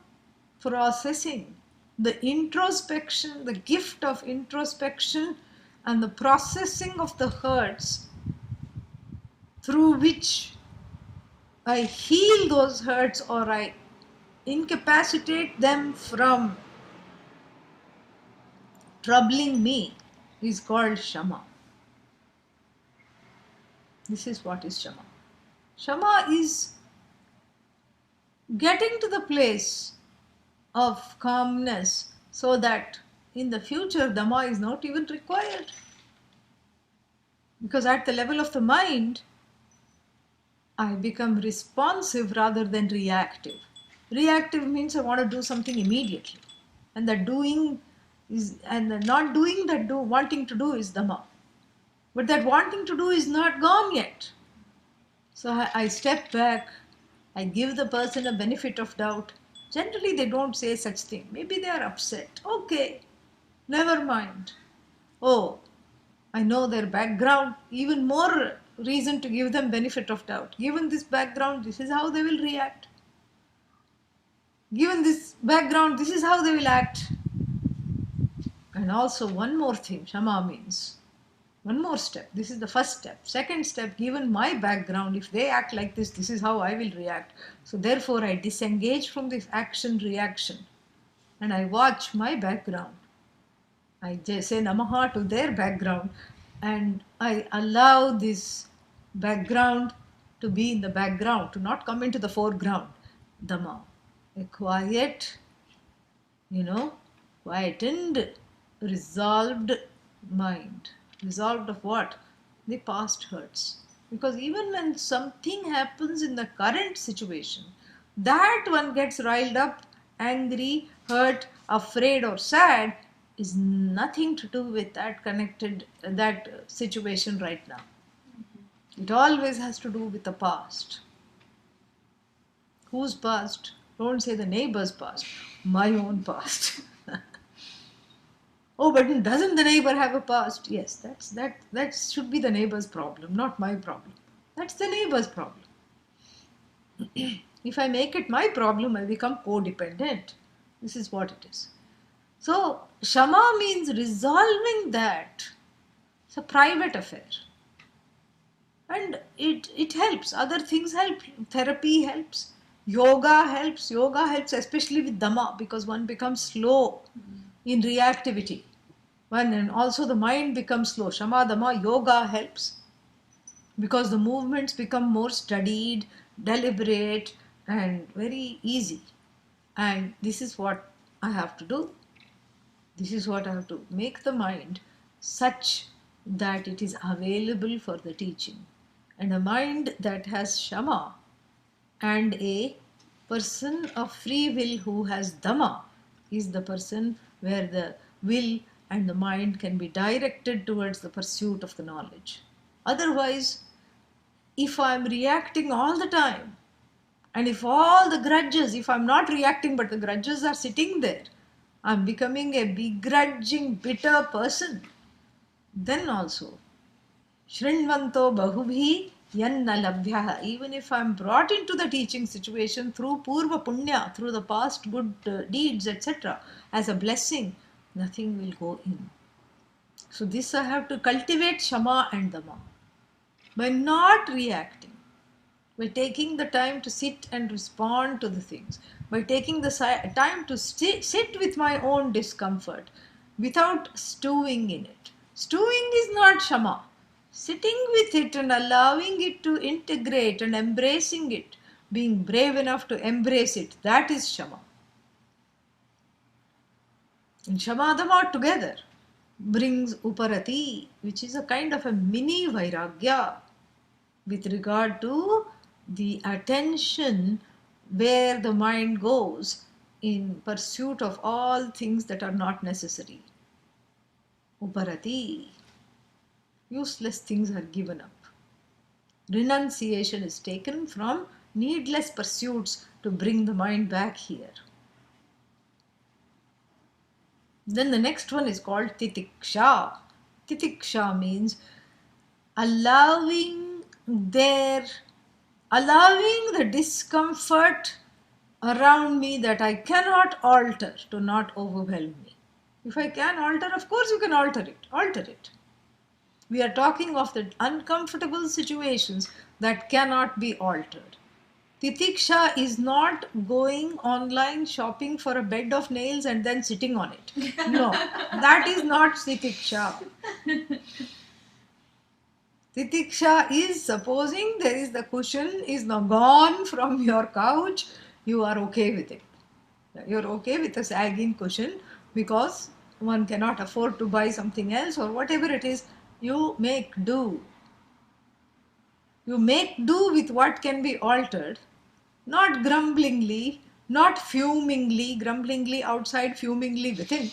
processing, the introspection, the gift of introspection and the processing of the hurts through which I heal those hurts or I incapacitate them from troubling me is called Shama. This is what is Shama. Shama is getting to the place of calmness so that in the future Dhamma is not even required. Because at the level of the mind, I become responsive rather than reactive. Reactive means I want to do something immediately. And the doing is, and the not doing that wanting to do is Dhamma. But that wanting to do is not gone yet. So I step back, I give the person a benefit of doubt. Generally they don't say such thing. Maybe they are upset. Okay, never mind. Oh, I know their background. Even more reason to give them benefit of doubt. Given this background, this is how they will react. Given this background, this is how they will act. And also one more thing, Shama means one more step. This is the first step. Second step, given my background, if they act like this, this is how I will react. So therefore I disengage from this action-reaction and I watch my background. I just say Namaha to their background and I allow this background to be in the background, to not come into the foreground. Dhamma. A quiet, quietened, resolved mind. Resolved of what? The past hurts. Because even when something happens in the current situation, that one gets riled up, angry, hurt, afraid or sad, is nothing to do with that situation right now. It always has to do with the past. Whose past? Don't say the neighbor's past. My own past. Oh, but doesn't the neighbor have a past? Yes, that should be the neighbor's problem, not my problem. That's the neighbor's problem. If I make it my problem, I become codependent. This is what it is. So, Shama means resolving that. It's a private affair. And it helps. Other things help. Therapy helps. Yoga helps, especially with Dhamma, because one becomes slow in reactivity. And also the mind becomes slow. Shama, Dhamma, yoga helps because the movements become more studied, deliberate, and very easy. And this is what I have to do. This is what I have to make the mind such that it is available for the teaching. And a mind that has Shama and a person of free will who has Dhamma is the person where the will and the mind can be directed towards the pursuit of the knowledge. Otherwise, if I'm reacting all the time, and if all the grudges, if I'm not reacting but the grudges are sitting there, I'm becoming a begrudging, bitter person, then also, Shrinvanto Bahubhi Yanna Labhyaha. Even if I'm brought into the teaching situation through Purva Punya, through the past good deeds, etc., as a blessing, nothing will go in. So, this I have to cultivate Shama and Dhamma by not reacting, by taking the time to sit and respond to the things, by taking the time to sit with my own discomfort without stewing in it. Stewing is not Shama. Sitting with it and allowing it to integrate and embracing it, being brave enough to embrace it, that is Shama. And Shama Dhamma together brings Uparati, which is a kind of a mini Vairagya with regard to the attention where the mind goes in pursuit of all things that are not necessary. Uparati. Useless things are given up. Renunciation is taken from needless pursuits to bring the mind back here. Then the next one is called Titiksha. Titiksha means allowing the discomfort around me that I cannot alter to not overwhelm me. If I can alter, of course you can alter it. Alter it. We are talking of the uncomfortable situations that cannot be altered. Titiksha is not going online shopping for a bed of nails and then sitting on it. No, that is not Titiksha. Titiksha is supposing there is the cushion is now gone from your couch, you are okay with it. You're okay with a sagging cushion because one cannot afford to buy something else or whatever it is, you make do. You make do with what can be altered, not grumblingly, not fumingly, grumblingly outside, fumingly within,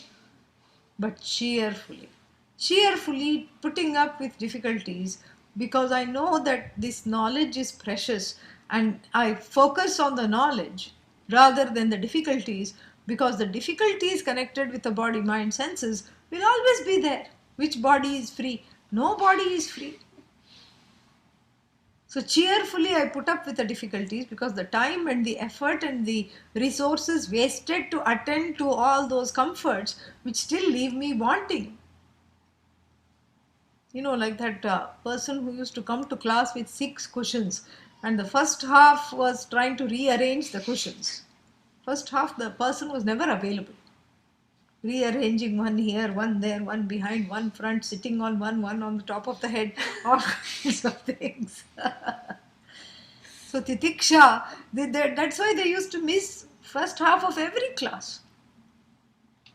but cheerfully. Cheerfully putting up with difficulties because I know that this knowledge is precious and I focus on the knowledge rather than the difficulties because the difficulties connected with the body, mind, senses will always be there. Which body is free? No body is free. So cheerfully I put up with the difficulties because the time and the effort and the resources wasted to attend to all those comforts which still leave me wanting. You know, like that person who used to come to class with 6 cushions and the first half was trying to rearrange the cushions. First half the person was never available. Rearranging one here, one there, one behind, one front, sitting on one on the top of the head, all kinds of things. So Titiksha, that's why they used to miss first half of every class.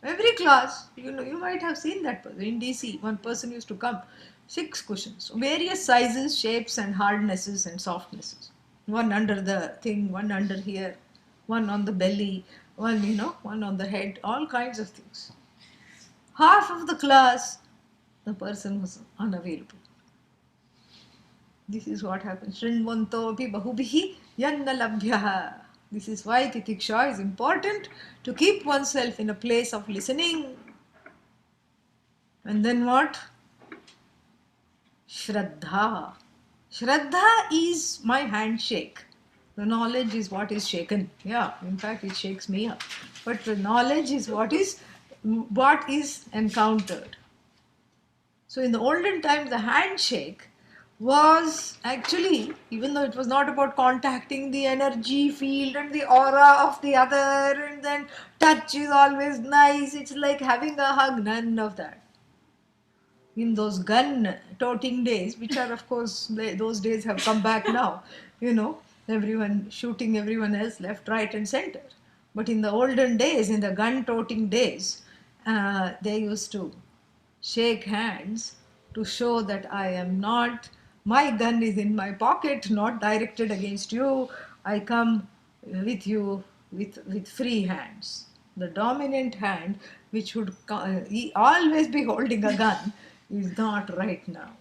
Every class, you might have seen that person. In DC, one person used to come, 6 cushions, various sizes, shapes and hardnesses and softnesses. One under the thing, one under here, one on the belly, one on the head, all kinds of things. Half of the class, the person was unavailable. This is what happens. Shrinvantopi bahubhihi yanna labhyaha. This is why Titiksha is important, to keep oneself in a place of listening. And then what? Shraddha. Shraddha is my handshake. The knowledge is what is shaken. Yeah, in fact, it shakes me up. But the knowledge is what is encountered. So in the olden times, the handshake was actually, even though it was not about contacting the energy field and the aura of the other, and then touch is always nice. It's like having a hug. None of that. In those gun toting days, which are of course those days have come back now, everyone shooting everyone else left, right, and center. But in the olden days, in the gun toting days, they used to shake hands to show that I am not, my gun is in my pocket, not directed against you. I come with you with free hands. The dominant hand, which would always be holding a gun, is not right now.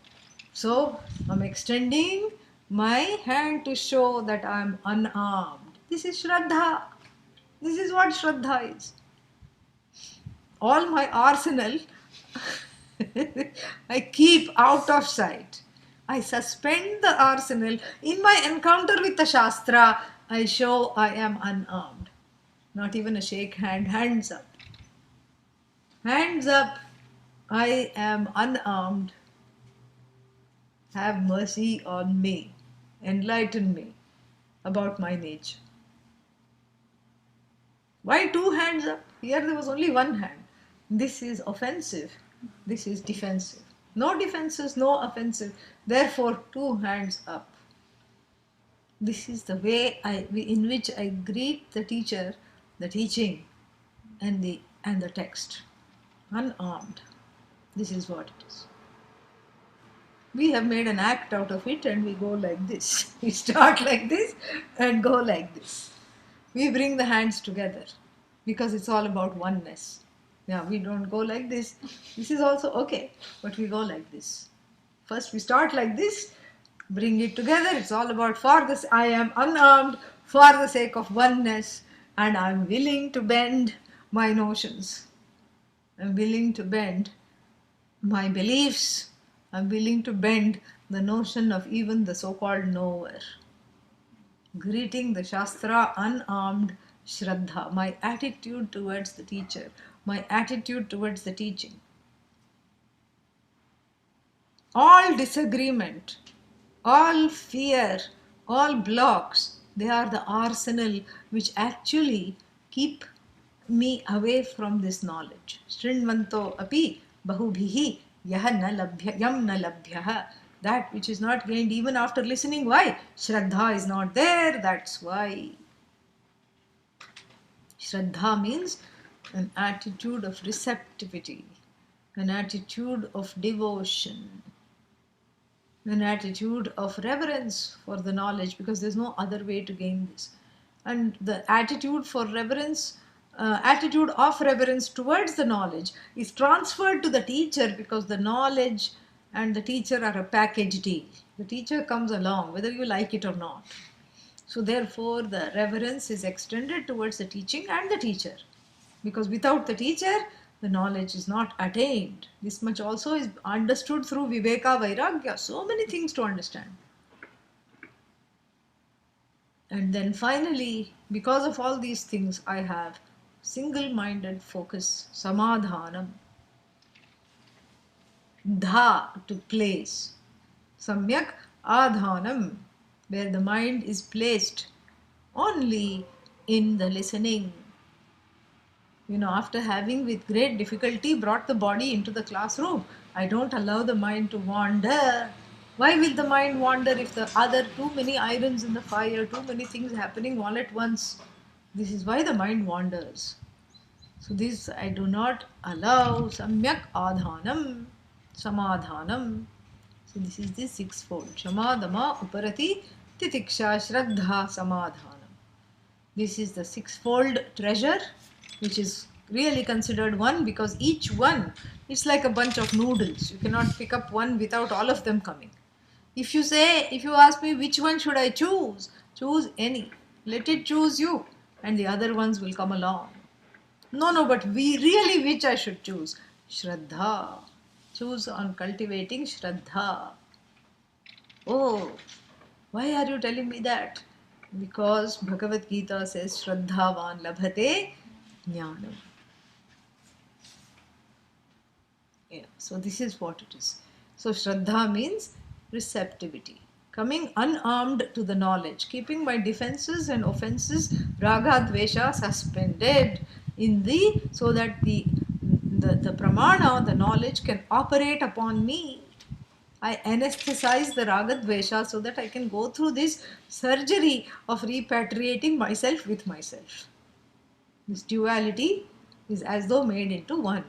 So I'm extending my hand to show that I'm unarmed. This is Shraddha. This is what Shraddha is. All my arsenal I keep out of sight. I suspend the arsenal. In my encounter with the Shastra, I show I am unarmed. Not even a shake hand, hands up. Hands up, I am unarmed. Have mercy on me. Enlighten me about my nature. Why two hands up? Here there was only one hand. This is offensive. This is defensive. No defenses, no offensive. Therefore, two hands up. This is the way in which I greet the teacher, the teaching, and the text. Unarmed. This is what it is. We have made an act out of it and we go like this. We start like this and go like this. We bring the hands together because it's all about oneness. Yeah, we don't go like this. This is also okay, but we go like this. First we start like this, bring it together. It's all about for this. I am unarmed for the sake of oneness, and I'm willing to bend my notions. I'm willing to bend my beliefs. I'm willing to bend the notion of even the so-called knower. Greeting the Shastra unarmed Shraddha, my attitude towards the teacher, my attitude towards the teaching. All disagreement, all fear, all blocks, they are the arsenal which actually keep me away from this knowledge. Shrinvanto api bahubhihi yaha na labhya yam na labhyah. That which is not gained even after listening. Why? Shraddha is not there, that's why. Shraddha means an attitude of receptivity, an attitude of devotion, an attitude of reverence for the knowledge, because there's no other way to gain this. And the attitude for reverence, attitude of reverence towards the knowledge is transferred to the teacher, because the knowledge and the teacher are a package deal. The teacher comes along whether you like it or not. So therefore the reverence is extended towards the teaching and the teacher, because without the teacher the knowledge is not attained. This much also is understood through Viveka Vairagya. So many things to understand. And then finally, because of all these things, I have single-minded focus, samadhanam. Dha, to place. Samyak adhanam, where the mind is placed only in the listening. After having with great difficulty brought the body into the classroom, I don't allow the mind to wander. Why will the mind wander if the other too many irons in the fire, too many things happening all at once? This is why the mind wanders. So this I do not allow. Samyak adhanam, samadhanam. So this is the sixfold. Shamadama uparati titiksha shraddha samadhanam. This is the sixfold treasure, which is really considered one, because each one is like a bunch of noodles. You cannot pick up one without all of them coming. If you ask me which one should I choose any. Let it choose you, and the other ones will come along. No, but which I should choose? Shraddha. Choose on cultivating Shraddha. Oh, why are you telling me that? Because Bhagavad Gita says Shraddhavan labhate jnanam. Yeah, so this is what it is. So Shraddha means receptivity. Coming unarmed to the knowledge, keeping my defenses and offenses, raga dvesha suspended in thee, so that the pramana, the knowledge, can operate upon me. I anesthetize the raga dvesha so that I can go through this surgery of repatriating myself with myself. This duality is as though made into one.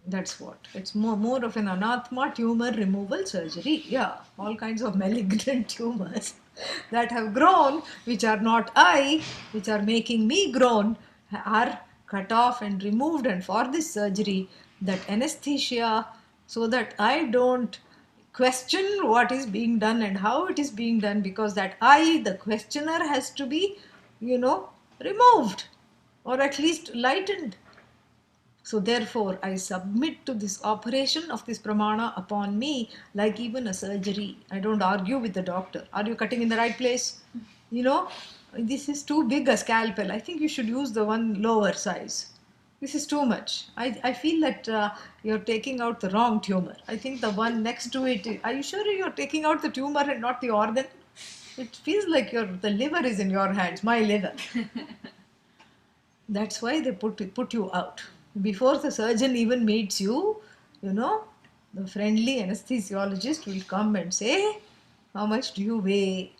That's what. It's more of an anatma tumor removal surgery. Yeah, all kinds of malignant tumors that have grown, which are not I, which are making me grown, are cut off and removed. And for this surgery, that anesthesia, so that I don't question what is being done and how it is being done, because that I, the questioner, has to be, removed or at least lightened. So therefore, I submit to this operation of this pramana upon me like even a surgery. I don't argue with the doctor. Are you cutting in the right place? This is too big a scalpel. I think you should use the one lower size. This is too much. I feel that you're taking out the wrong tumor. I think the one next to it. Are you sure you're taking out the tumor and not the organ? It feels like the liver is in your hands, my liver. That's why they put you out. Before the surgeon even meets you, the friendly anesthesiologist will come and say, how much do you weigh?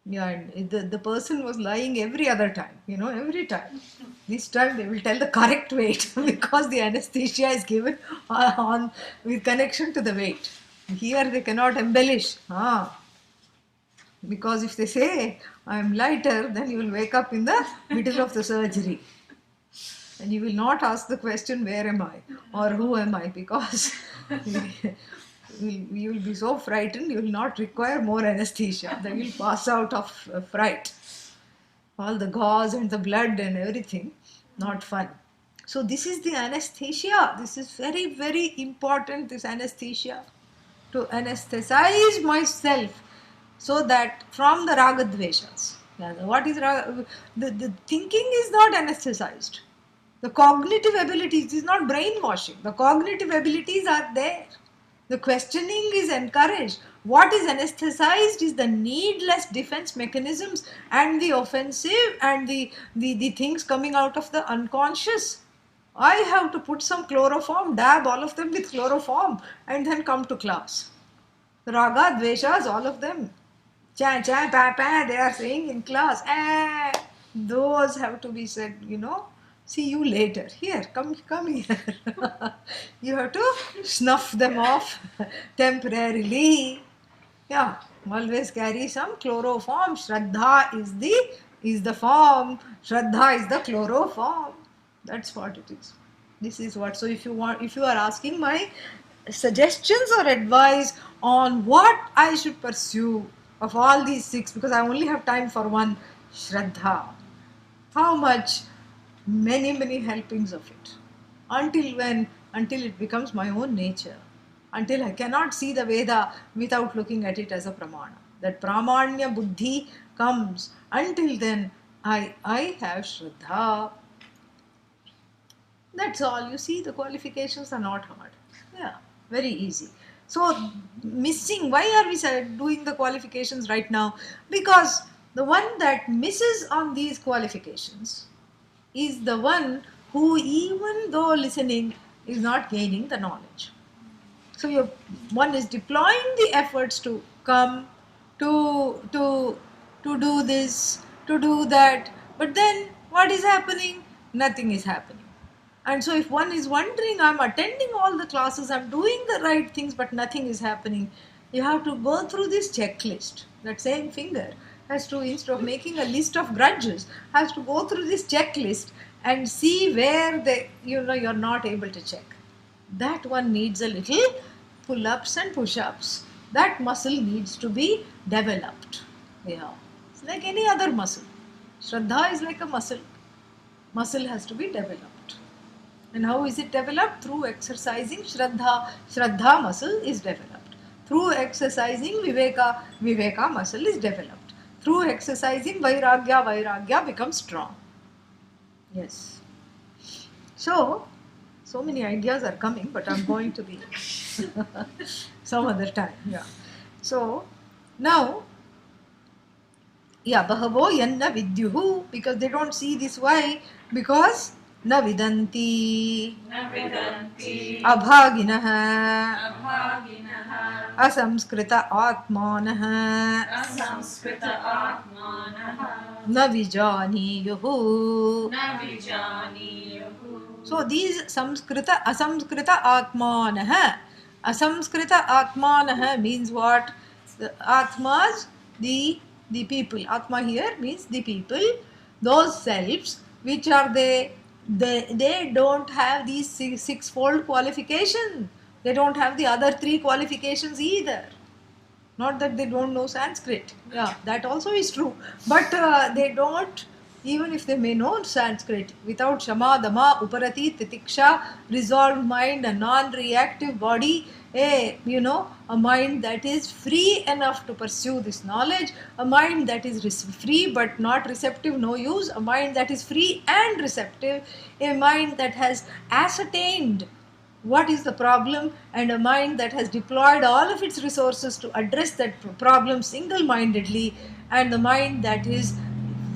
Yeah, and the person was lying every other time, every time. This time they will tell the correct weight because the anesthesia is given on with connection to the weight. Here they cannot embellish. Because if they say, I am lighter, then you will wake up in the middle of the surgery. And you will not ask the question, where am I? Or who am I? Because you will be so frightened, you will not require more anesthesia. They will pass out of fright. All the gauze and the blood and everything, not fun. So this is the anesthesia. This is very, very important, this anesthesia. To anesthetize myself so that from the ragadveshas. What is raga? The thinking is not anesthetized. The cognitive abilities is not brainwashing. The cognitive abilities are there. The questioning is encouraged. What is anesthetized is the needless defense mechanisms and the offensive and the things coming out of the unconscious. I have to put some chloroform, dab all of them with chloroform, and then come to class. Raga, dveshas, all of them. Cha, cha, pa, pa, they are saying in class. Those have to be said, See you later. Here, come here. You have to snuff them off temporarily. Yeah, always carry some chloroform. Shraddha is the form. Shraddha is the chloroform. That's what it is. This is what. So if you are asking my suggestions or advice on what I should pursue of all these 6, because I only have time for one, Shraddha. How much? Many, many helpings of it. Until when? Until it becomes my own nature. Until I cannot see the Veda without looking at it as a pramana. That pramanya buddhi comes. Until then, I have Shraddha. That's all. You see, the qualifications are not hard. Yeah, very easy. So, missing, why are we doing the qualifications right now? Because the one that misses on these qualifications is the one who, even though listening, is not gaining the knowledge. So one is deploying the efforts to come, to do this, to do that, but then what is happening? Nothing is happening. And so if one is wondering, I'm attending all the classes, I'm doing the right things, but nothing is happening, you have to go through this checklist. That same finger has to, instead of making a list of grudges, has to go through this checklist and see where you're not able to check. That one needs a little pull-ups and push-ups. That muscle needs to be developed. Yeah. It's like any other muscle. Shraddha is like a muscle. Muscle has to be developed. And how is it developed? Through exercising Shraddha. Shraddha muscle is developed. Through exercising Viveka, Viveka muscle is developed. Through exercising Vairagya, Vairagya becomes strong. Yes. So many ideas are coming, but I'm going to be some other time. Yeah. So now, yeah, Bahavo Yanna Vidyuhu, because they don't see this. Why? Because Na Vidanti Abhaginaha Asamskrita Atmanaha Na Vijaniyuhu. So these Asamskrita Atmanaha. Asamskrita Atmanaha means what? The Atmas, the people. Atma here means the people. Those selves, which are they don't have these sixfold qualification. They don't have the other three qualifications either. Not that they don't know Sanskrit. Yeah, that also is true. But they don't, even if they may know Sanskrit, without Shama, Dama, Uparati, Titiksha, resolved mind, a non-reactive body, a mind that is free enough to pursue this knowledge, a mind that is free but not receptive, no use, a mind that is free and receptive, a mind that has ascertained what is the problem, and a mind that has deployed all of its resources to address that problem single-mindedly, and the mind that is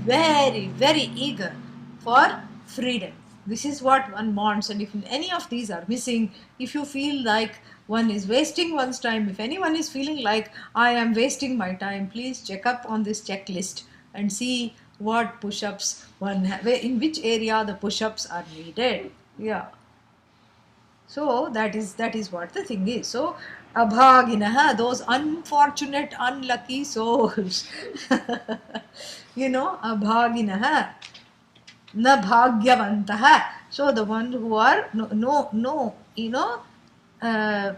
very, very eager for freedom. This is what one wants, and if any of these are missing, if you feel like one is wasting one's time, if anyone is feeling like I am wasting my time, please check up on this checklist and see what push-ups in which area the push-ups are needed. Yeah. So that is what the thing is. So abhaginaha, those unfortunate, unlucky souls. Abhaginaha, na bhagyavantaha. So the ones who are uh,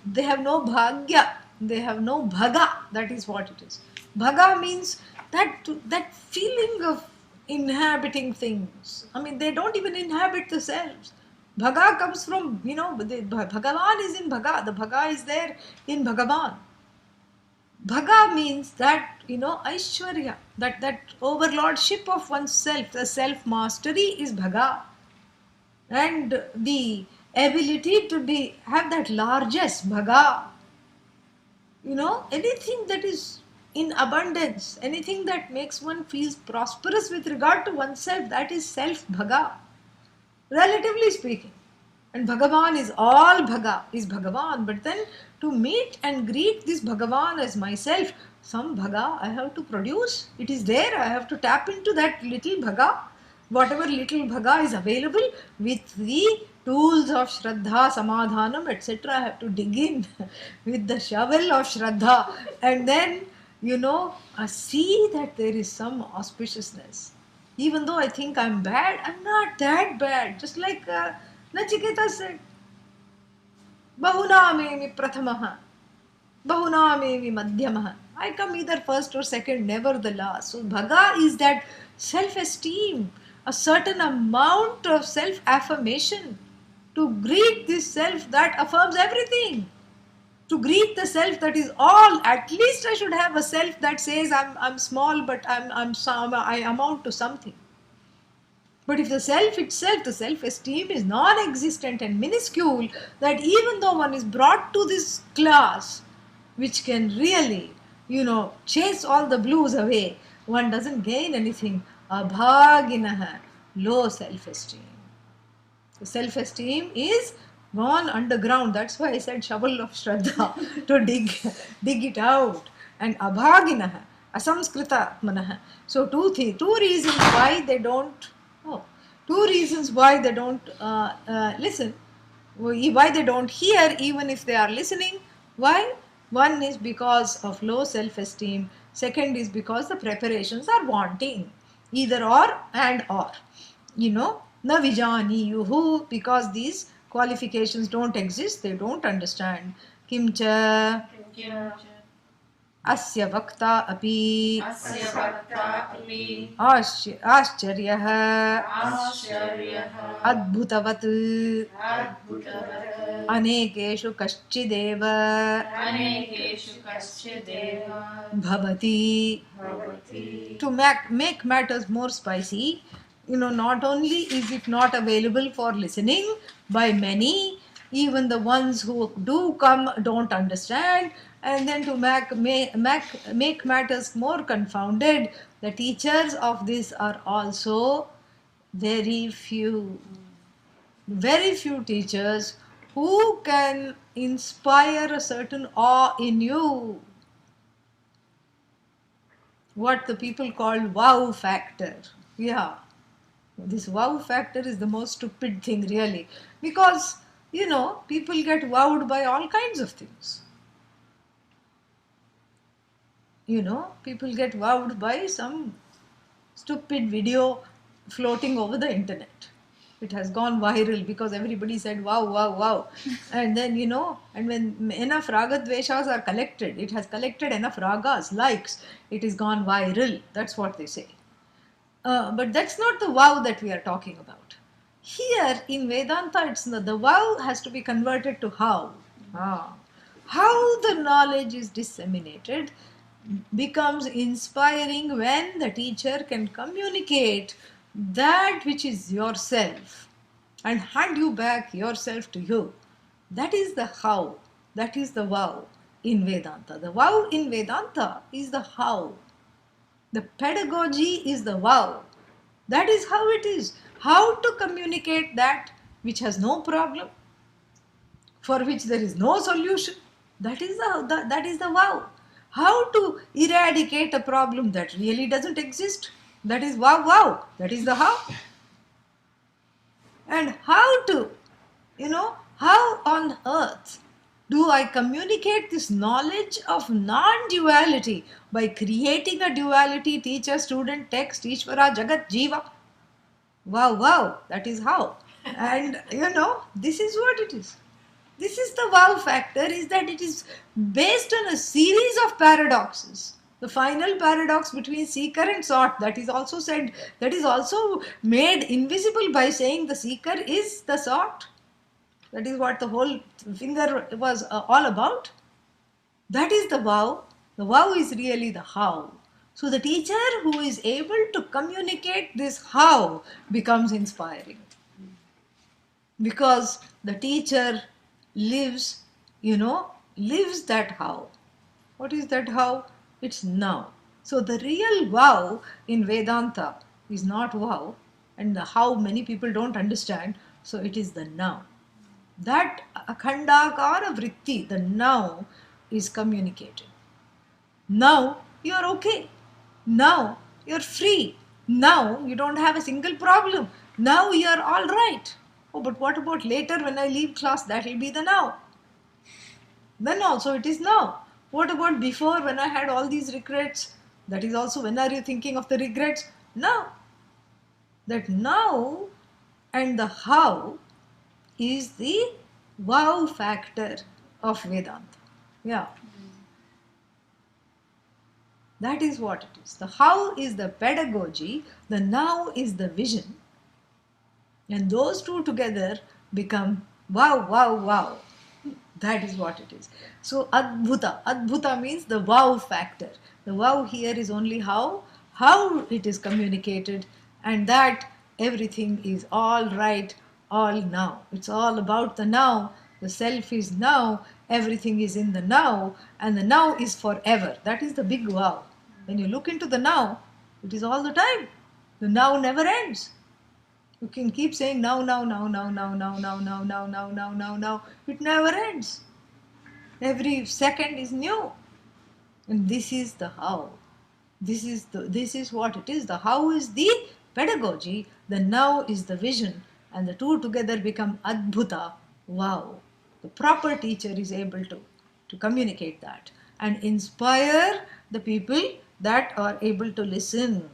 they have no bhagya, they have no bhaga. That is what it is. Bhaga means that feeling of inhabiting things. I mean, they don't even inhabit the selves. Bhaga comes from, Bhagavan is in Bhaga. The Bhaga is there in Bhagavan. Bhaga means that, Aishwarya, that overlordship of oneself, the self-mastery is Bhaga. And the ability to have that largesse, Bhaga. Anything that is in abundance, anything that makes one feel prosperous with regard to oneself, that is self-Bhaga. Relatively speaking. And Bhagavan is all Bhaga, is Bhagavan. But then to meet and greet this Bhagavan as myself, some Bhaga I have to produce. It is there. I have to tap into that little Bhaga. Whatever little Bhaga is available with the tools of Shraddha, Samadhanam, etc. I have to dig in with the shovel of Shraddha. And then, see that there is some auspiciousness. Even though I think I'm bad, I'm not that bad. Just like Nachiketa said, Bahunamemi Prathamaha, Bahunamemi Madhyamaha. I come either first or second, never the last. So Bhaga is that self-esteem, a certain amount of self-affirmation to greet this self that affirms everything. To greet the self that is all. At least I should have a self that says I'm small, but I amount to something. But if the self itself, the self-esteem is non-existent and minuscule, that even though one is brought to this class, which can really, chase all the blues away, one doesn't gain anything. Abhaginaha, low self-esteem. The self-esteem is gone underground. That's why I said shovel of Shraddha, to dig it out. And abhaginaha, asamskrita atmanaha. So two reasons why they don't, listen, why they don't hear even if they are listening. Why? One is because of low self-esteem. Second is because the preparations are wanting. Either or and or. Na vijaniyuhu, because these qualifications don't exist, they don't understand. Kimcha. Asya vakta api Asya bhakta api आश्चर्यः आश्चर्यः अद्भुतवत् अद्भुतवत् अनेकेषु कश्चिदेव अनेकेषु कश्चिदेव भवति. भवति. To make matters more spicy, not only is it not available for listening by many, even the ones who do come don't understand, and then to make matters more confounded, the teachers of this are also very few. Very few teachers who can inspire a certain awe in you. What the people call wow factor. Yeah. This wow factor is the most stupid thing, really. Because, people get wowed by all kinds of things. People get wowed by some stupid video floating over the internet. It has gone viral because everybody said wow, wow, wow. And then, and when enough raga dveshas are collected, it has collected enough ragas, likes, it is gone viral. That's what they say. But that's not the wow that we are talking about. Here in Vedanta, the wow has to be converted to how. How the knowledge is disseminated becomes inspiring when the teacher can communicate that which is yourself and hand you back yourself to you. That is the how. That is the wow in Vedanta. The wow in Vedanta is the how. The pedagogy is the wow. That is how it is. How to communicate that which has no problem, for which there is no solution. That is the wow. How to eradicate a problem that really doesn't exist. That is wow, wow. That is the how. And how to, how on earth do I communicate this knowledge of non-duality by creating a duality, teacher, student, text, Ishvara, Jagat, Jiva? Wow, wow, that is how. And this is what it is. This is the wow factor, is that it is based on a series of paradoxes. The final paradox between seeker and sought, that is also said, that is also made invisible by saying the seeker is the sought. That is what the whole finger was all about. That is the wow. The wow is really the how. So the teacher who is able to communicate this how becomes inspiring. Because the teacher lives, lives that how. What is that how? It's now. So the real wow in Vedanta is not wow, and the how many people don't understand, so it is the now. That akhandakara vritti, the now, is communicated. Now you are okay. Now you are free. Now you don't have a single problem. Now you are all right. Oh, but what about later when I leave class? That will be the now. Then also it is now. What about before when I had all these regrets? That is also when are you thinking of the regrets? Now. That now and the how is the wow factor of Vedanta. Yeah. That is what it is. The how is the pedagogy, the now is the vision. And those two together become wow, wow, wow. That is what it is. So Adbhuta. Adbhuta means the wow factor. The wow here is only how it is communicated, and that everything is all right, all now. It's all about the now. The self is now, everything is in the now, and the now is forever. That is the big wow. When you look into the now, it is all the time. The now never ends. You can keep saying now, now, now, now, now, now, now, now, now, now, now, now, now. It never ends. Every second is new. And this is the how. This is what it is. The how is the pedagogy, the now is the vision, and the two together become adbhuta. Wow. The proper teacher is able to communicate that and inspire the people that are able to listen.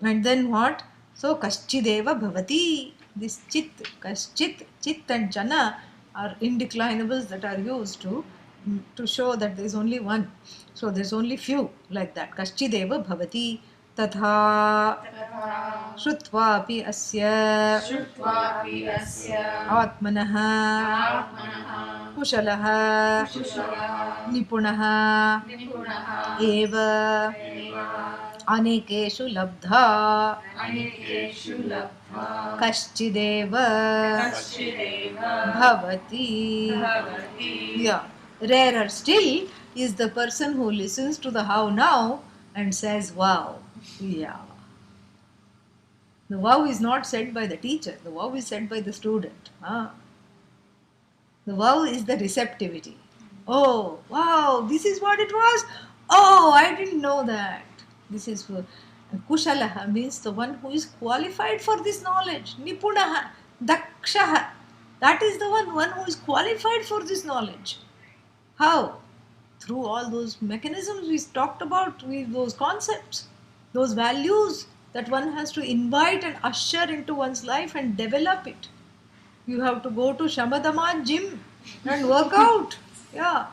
And then what? So kaschideva bhavati. This chit, kaschit, chit and chana are indeclinables that are used to to show that there is only one. So there's only few like that. Kaschideva bhavati tatha तथा shrutvapi asya श्रुत्वापि अस्य atmanaha आत्मनः kushalaha कुशलः nipunaha निपुणः eva एव anekeshu labdha अनेकेषु लब्ध्वा kaschideva कश्चिदेव bhavati. भवति Yeah. Rarer still is the person who listens to the how now and says wow. Yeah. The wow is not said by the teacher, the wow is said by the student. The wow is the receptivity. Oh, wow, this is what it was. Oh, I didn't know that. This is for Kushalaha means the one who is qualified for this knowledge. Nipunaha, Dakshaha. That is the one who is qualified for this knowledge. How? Through all those mechanisms we talked about, with those concepts, those values that one has to invite and usher into one's life and develop it. You have to go to Shamadama gym and work out. Yeah.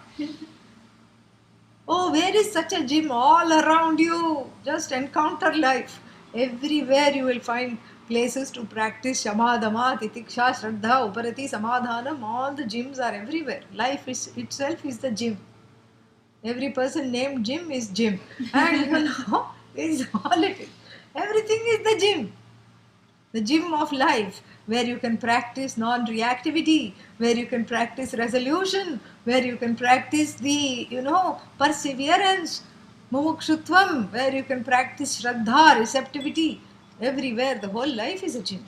Oh, where is such a gym? All around you. Just encounter life. Everywhere you will find places to practice Shamadama, Titiksha, Shraddha, Uparati, Samadhanam. All the gyms are everywhere. Life is itself is the gym. Every person named Jim is Jim. And is all it is. Everything is the gym. The gym of life, where you can practice non-reactivity, where you can practice resolution, where you can practice the, perseverance, mumukshutvam, where you can practice shraddha, receptivity. Everywhere, the whole life is a gym.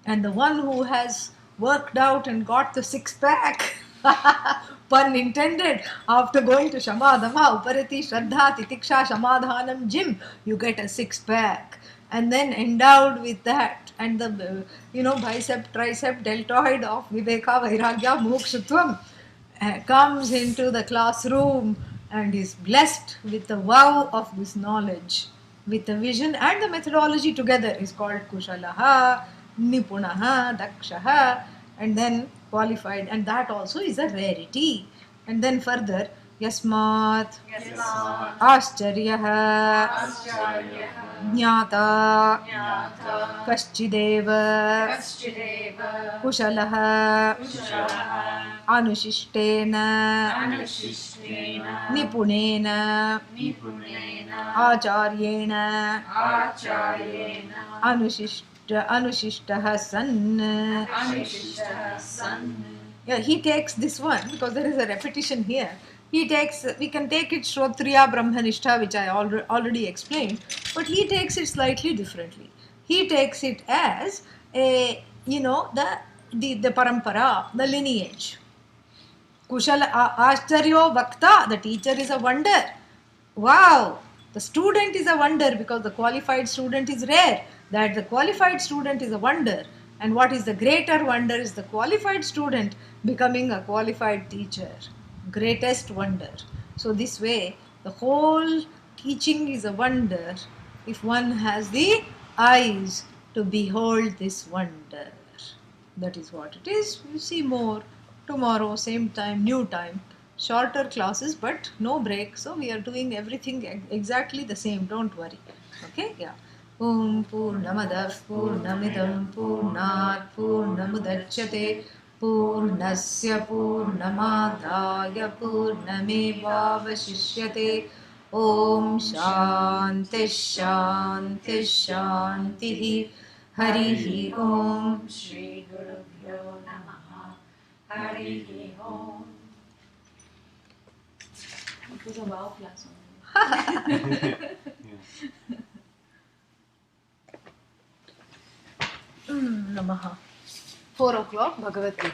And the one who has worked out and got the six-pack, pun intended, after going to Shamadama, Uparati, Shraddha, Titiksha, Shamadhanam gym, you get a six-pack. And then endowed with that, and the, bicep, tricep, deltoid of Viveka, Vairagya, Mukshutvam comes into the classroom and is blessed with the wow of this knowledge, with the vision and the methodology together is called Kushalaha, Nipunaha, Dakshaha, and then qualified, and that also is a rarity. And then further, Yasmat, यस्मात् Ascharyaha, आश्चर्यः Jnata, ज्ञाता Kaschideva, कश्चिदेव Kushalaha, कुशलः Anushishtena, अनुशिष्टेन Nipunena, निपुणेन Acharyena, आचार्येण Anushishtah San. अनुशिष्टः सन् Yeah, he takes this one because there is a repetition here. We can take it Shrotriya Brahmanishta, which I already explained, but he takes it slightly differently. He takes it as the parampara, the lineage. Kushala Ashcharyo Vakta, the teacher is a wonder. Wow! The student is a wonder because the qualified student is rare. That the qualified student is a wonder. And what is the greater wonder is the qualified student becoming a qualified teacher. Greatest wonder. So this way, the whole teaching is a wonder if one has the eyes to behold this wonder. That is what it is. We see more tomorrow, same time, new time. Shorter classes, but no break. So we are doing everything exactly the same. Don't worry. Okay? Yeah. Om Purnamadah Purnamidam Purnat Purnamudachyate Purnasya Purnamadaya Purnamevavashishyate Om Shanti Shanti Shanti Harihi Om. Shri गुरुभ्यो नमः हरिः ओम् It was a wow class only. Namaha. 4 o'clock Bhagavad Gita.